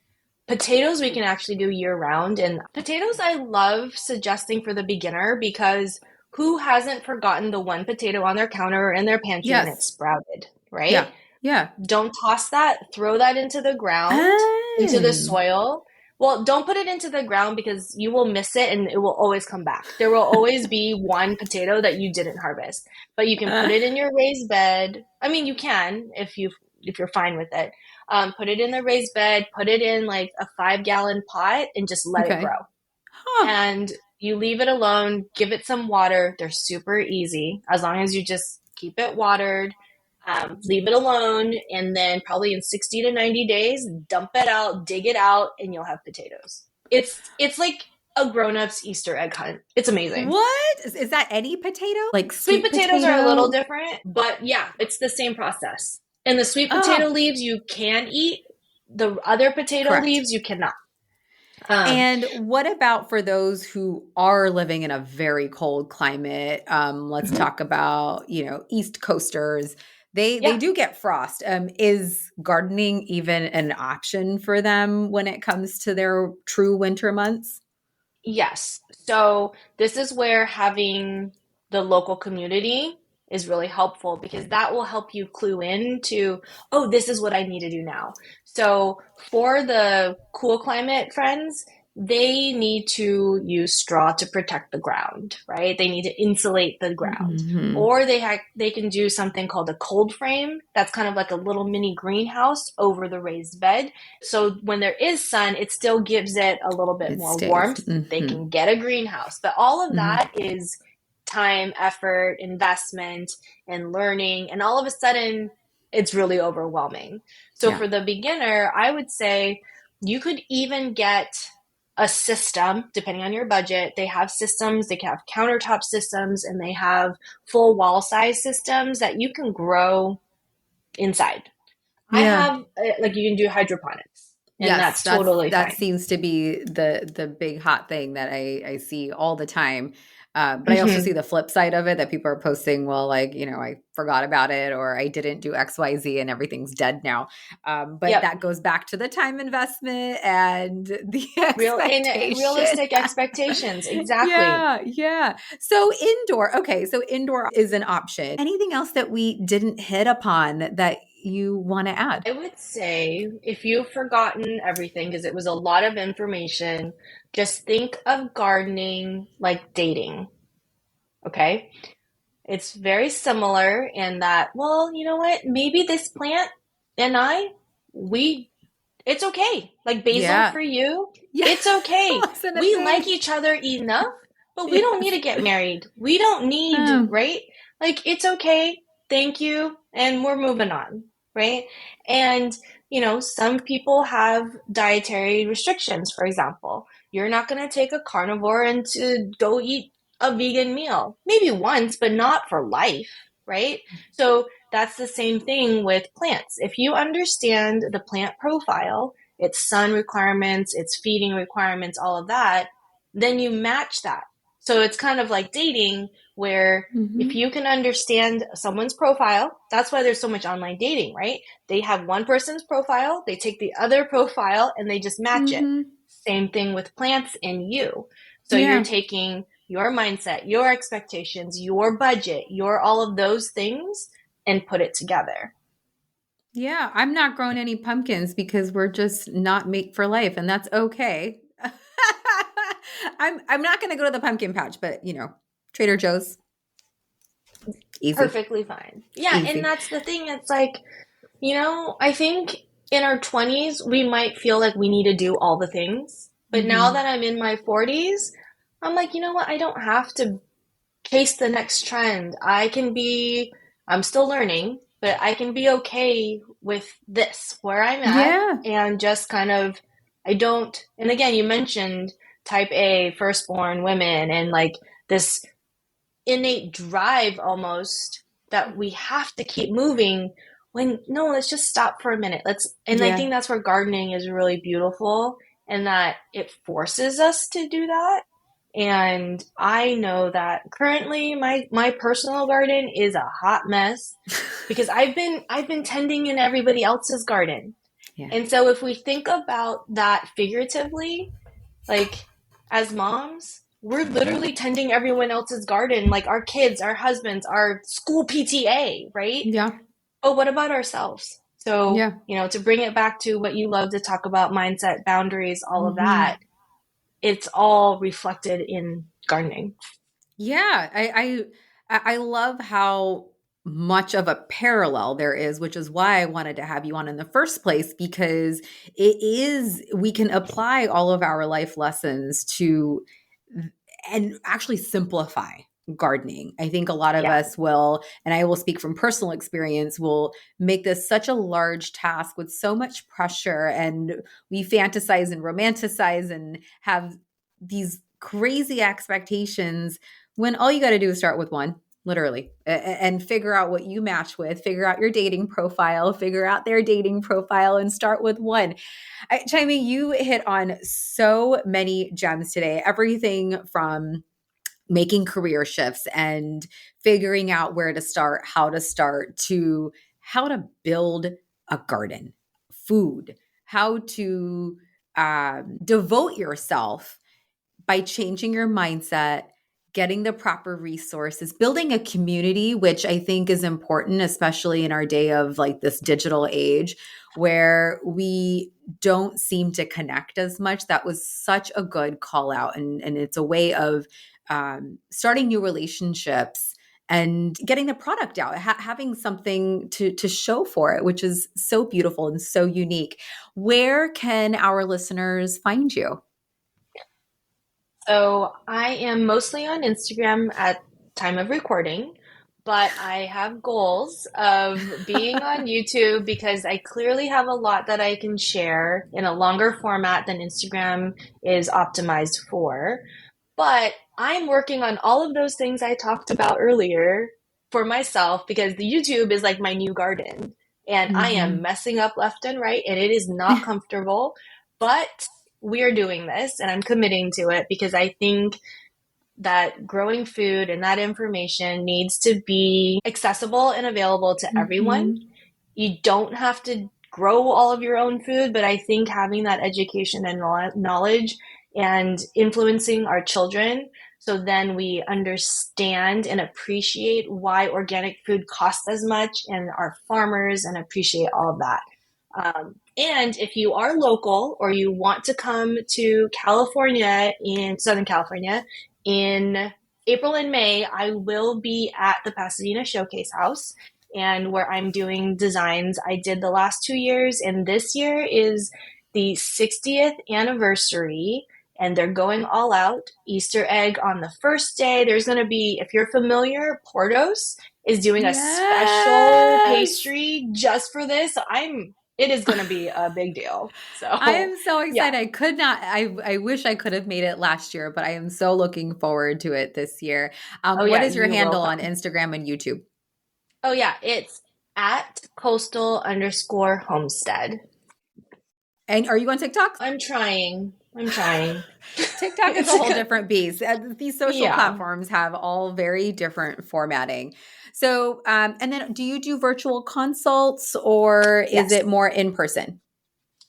[SPEAKER 2] Potatoes we can actually do year round. And potatoes I love suggesting for the beginner because who hasn't forgotten the one potato on their counter or in their pantry and it's
[SPEAKER 1] Yes.
[SPEAKER 2] sprouted,
[SPEAKER 1] Yeah.
[SPEAKER 2] right?
[SPEAKER 1] Yeah.
[SPEAKER 2] Don't toss that. Throw that into the ground, into the
[SPEAKER 1] Oh,
[SPEAKER 2] soil. Well, don't put it into the ground because you will miss it and it will always come back. There will always be one potato that you didn't harvest. But you can put it in your raised bed. I mean, you can if you're fine with it. Put it in the raised bed, put it in like a 5 gallon pot and just let it
[SPEAKER 1] okay.
[SPEAKER 2] grow.
[SPEAKER 1] Huh.
[SPEAKER 2] And you leave it alone, give it some water. They're super easy as long as you just keep it watered, leave it alone, and then probably in 60 to 90 days, dump it out, dig it out, and you'll have potatoes. It's like a grown-up's Easter egg hunt. It's amazing.
[SPEAKER 1] What? Is that any potato? Like
[SPEAKER 2] Sweet
[SPEAKER 1] sweet
[SPEAKER 2] potatoes are a little
[SPEAKER 1] potato?
[SPEAKER 2] different, but yeah, it's the same process. And the sweet potato
[SPEAKER 1] Oh,
[SPEAKER 2] leaves you can eat, the other potato
[SPEAKER 1] correct.
[SPEAKER 2] leaves you cannot. Um,
[SPEAKER 1] And what about for those who are living in a very cold climate? Let's talk about, East Coasters. They
[SPEAKER 2] yeah,
[SPEAKER 1] do get frost. Is gardening even an option for them when it comes to their true winter months?
[SPEAKER 2] yes. So this is where having the local community is really helpful because that will help you clue in to, oh, this is what I need to do now. So for the cool climate friends, they need to use straw to protect the ground, right? They need to insulate the ground.
[SPEAKER 1] Hmm.
[SPEAKER 2] Or they can do something called a cold frame. That's kind of like a little mini greenhouse over the raised bed. So when there is sun, it still gives it a little bit
[SPEAKER 1] It
[SPEAKER 2] more
[SPEAKER 1] stays.
[SPEAKER 2] warmth. They
[SPEAKER 1] Hmm.
[SPEAKER 2] can get a greenhouse, but all of
[SPEAKER 1] Hmm.
[SPEAKER 2] that is time, effort, investment, and learning. And all of a sudden, it's really overwhelming. So
[SPEAKER 1] Yeah.
[SPEAKER 2] for the beginner, I would say you could even get a system depending on your budget. They have systems, they have countertop systems, and they have full wall size systems that you can grow inside. I
[SPEAKER 1] Yeah.
[SPEAKER 2] have like you can do hydroponics, and
[SPEAKER 1] Yes,
[SPEAKER 2] that's totally
[SPEAKER 1] that
[SPEAKER 2] fine.
[SPEAKER 1] seems to be the big hot thing that I see all the time. But I also see
[SPEAKER 2] Hmm.
[SPEAKER 1] the flip side of it that people are posting, well, like, I forgot about it or I didn't do XYZ and everything's dead now. But
[SPEAKER 2] Yep.
[SPEAKER 1] that goes back to the time investment and the
[SPEAKER 2] Real and
[SPEAKER 1] expectation.
[SPEAKER 2] realistic expectations. Exactly.
[SPEAKER 1] Yeah, yeah. So indoor, okay, so indoor is an option. Anything else that we didn't hit upon that you want to add?
[SPEAKER 2] I would say if you've forgotten everything, because it was a lot of information, just think of gardening like dating. Okay. It's very similar in that, well, you know what? Maybe this plant and we it's okay. Like basil
[SPEAKER 1] Yeah.
[SPEAKER 2] for you,
[SPEAKER 1] Yeah.
[SPEAKER 2] it's okay.
[SPEAKER 1] Wasn't a
[SPEAKER 2] We like
[SPEAKER 1] thing.
[SPEAKER 2] each other enough, but we don't need
[SPEAKER 1] Yes.
[SPEAKER 2] to get married. We don't need,
[SPEAKER 1] Um,
[SPEAKER 2] right? Like it's okay. Thank you. And we're moving on, right? And, some people have dietary restrictions, for example. You're not going to take a carnivore and to go eat a vegan meal. Maybe once, but not for life, right? So that's the same thing with plants. If you understand the plant profile, its sun requirements, its feeding requirements, all of that, then you match that. So it's kind of like dating, where if
[SPEAKER 1] mhm,
[SPEAKER 2] you can understand someone's profile, that's why there's so much online dating, right? They have one person's profile, they take the other profile, and they just match it.
[SPEAKER 1] mhm.
[SPEAKER 2] Same thing with plants and you. So you're
[SPEAKER 1] Yeah.
[SPEAKER 2] taking your mindset, your expectations, your budget, your all of those things, and put it together.
[SPEAKER 1] Yeah. I'm not growing any pumpkins because we're just not made for life, and that's okay. I'm not gonna go to the pumpkin patch, but Trader Joe's, easy,
[SPEAKER 2] Perfectly fine. Yeah, and
[SPEAKER 1] easy.
[SPEAKER 2] that's the thing. It's like, I think in our 20s, we might feel like we need to do all the things. But now
[SPEAKER 1] Hmm.
[SPEAKER 2] that I'm in my 40s, I'm like, you know what? I don't have to chase the next trend. I'm still learning, but I can be okay with this, where I'm at,
[SPEAKER 1] Yeah.
[SPEAKER 2] and just kind of, I don't, and again, you mentioned type A, firstborn women, and like this innate drive almost that we have to keep moving when no, let's just stop for a minute. And I
[SPEAKER 1] Yeah.
[SPEAKER 2] think that's where gardening is really beautiful and that it forces us to do that. And I know that currently my personal garden is a hot mess because I've been tending in everybody else's garden.
[SPEAKER 1] Yeah.
[SPEAKER 2] And so if we think about that figuratively, like as moms, we're literally tending everyone else's garden, like our kids, our husbands, our school PTA, right?
[SPEAKER 1] Yeah.
[SPEAKER 2] But what about ourselves? So,
[SPEAKER 1] Yeah.
[SPEAKER 2] to bring it back to what you love to talk about, mindset, boundaries, all of that,
[SPEAKER 1] Hmm.
[SPEAKER 2] it's all reflected in gardening.
[SPEAKER 1] Yeah, I love how much of a parallel there is, which is why I wanted to have you on in the first place, because we can apply all of our life lessons to and actually simplify gardening. I think a lot of
[SPEAKER 2] Yeah.
[SPEAKER 1] us will, and I will speak from personal experience, will make this such a large task with so much pressure, and we fantasize and romanticize and have these crazy expectations when all you got to do is start with one, literally, and figure out what you match with, figure out your dating profile, figure out their dating profile, and start with one. Chia-Ming, you hit on so many gems today, everything from making career shifts and figuring out where to start, how to start, to how to build a garden, food, how to devote yourself by changing your mindset, getting the proper resources, building a community, which I think is important, especially in our day of like this digital age where we don't seem to connect as much. That was such a good call out. And it's a way of starting new relationships and getting the product out, having something to show for it, which is so beautiful and so unique. Where can our listeners find you?
[SPEAKER 2] So I am mostly on Instagram at time of recording, but I have goals of being on YouTube because I clearly have a lot that I can share in a longer format than Instagram is optimized for. But I'm working on all of those things I talked about earlier for myself because the YouTube is like my new garden. And I am
[SPEAKER 1] Mhm.
[SPEAKER 2] messing up left and right, and it is not comfortable. But we are doing this, and I'm committing to it because I think that growing food and that information needs to be accessible and available to everyone.
[SPEAKER 1] Mhm.
[SPEAKER 2] You don't have to grow all of your own food, but I think having that education and knowledge and influencing our children so then we understand and appreciate why organic food costs as much and our farmers and appreciate all of that. And if you are local or you want to come to California in Southern California in April and May, I will be at the Pasadena Showcase House and where I'm doing designs. I did the last 2 years, and this year is the 60th anniversary, and they're going all out. Easter egg on the first day. There's going to be, if you're familiar, Portos is doing a special
[SPEAKER 1] Yes.
[SPEAKER 2] pastry just for this. It is going to be a big deal.
[SPEAKER 1] I
[SPEAKER 2] So,
[SPEAKER 1] am so
[SPEAKER 2] yeah.
[SPEAKER 1] excited. I could not, I wish I could have made it last year, but I am so looking forward to it this year.
[SPEAKER 2] Oh,
[SPEAKER 1] What
[SPEAKER 2] yeah,
[SPEAKER 1] is your
[SPEAKER 2] you will
[SPEAKER 1] handle on
[SPEAKER 2] come.
[SPEAKER 1] Instagram and YouTube?
[SPEAKER 2] Oh, yeah, it's at coastal_homestead.
[SPEAKER 1] And are you on TikTok?
[SPEAKER 2] I'm trying. I'm trying.
[SPEAKER 1] TikTok is a
[SPEAKER 2] It's a
[SPEAKER 1] whole
[SPEAKER 2] good,
[SPEAKER 1] different beast. These social
[SPEAKER 2] yeah.
[SPEAKER 1] platforms have all very different formatting. So, and then do you do virtual consults or is
[SPEAKER 2] Yes.
[SPEAKER 1] it more in person?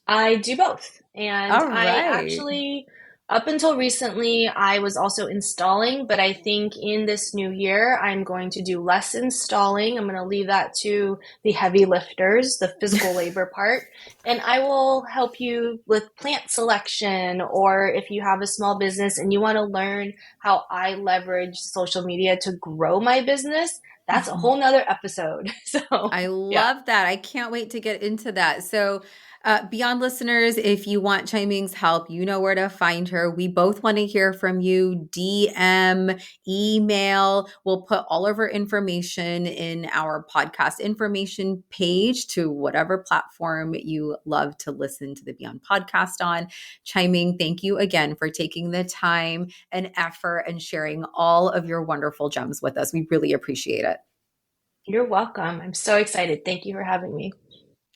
[SPEAKER 2] I do both. And
[SPEAKER 1] All
[SPEAKER 2] I
[SPEAKER 1] right.
[SPEAKER 2] actually, up until recently, I was also installing, but I think in this new year, I'm going to do less installing. I'm going to leave that to the heavy lifters, the physical labor part. And I will help you with plant selection, or if you have a small business and you want to learn how I leverage social media to grow my business, that's a
[SPEAKER 1] Mhm.
[SPEAKER 2] whole nother episode. So,
[SPEAKER 1] I
[SPEAKER 2] yeah.
[SPEAKER 1] love that. I can't wait to get into that. So, beyond listeners, if you want Chia-Ming's help, you know where to find her. We both want to hear from you. DM, email. We'll put all of her information in our podcast information page to whatever platform you love to listen to the Beyond podcast on. Chia-Ming, thank you again for taking the time and effort and sharing all of your wonderful gems with us. We really appreciate it.
[SPEAKER 2] You're welcome. I'm so excited. Thank you for having me.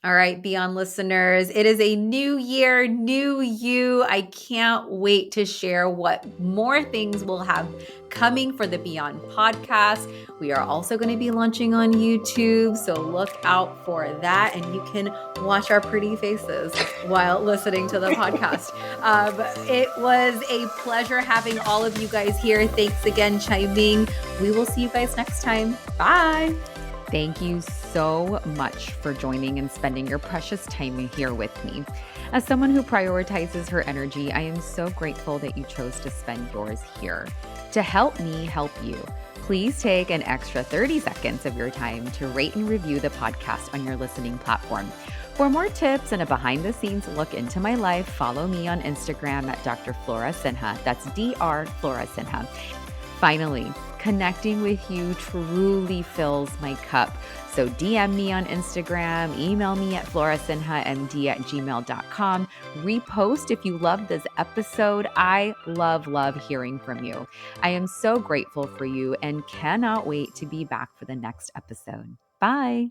[SPEAKER 1] All right, Beyond listeners, it is a new year, new you. I can't wait to share what more things we'll have coming for the Beyond podcast. We are also going to be launching on YouTube, so look out for that. And you can watch our pretty faces while listening to the podcast. It was a pleasure having all of you guys here. Thanks again, Chia-Ming. We will see you guys next time. Bye. Thank you so much for joining and spending your precious time here with me. As someone who prioritizes her energy, I am so grateful that you chose to spend yours here. To help me help you, please take an extra 30 seconds of your time to rate and review the podcast on your listening platform. For more tips and a behind-the-scenes look into my life, follow me on Instagram at Dr. Flora Sinha. That's Dr. Flora Sinha. Finally, connecting with you truly fills my cup. So DM me on Instagram, email me at florasinhamd@gmail.com, repost if you loved this episode. I love hearing from you. I am so grateful for you and cannot wait to be back for the next episode. Bye.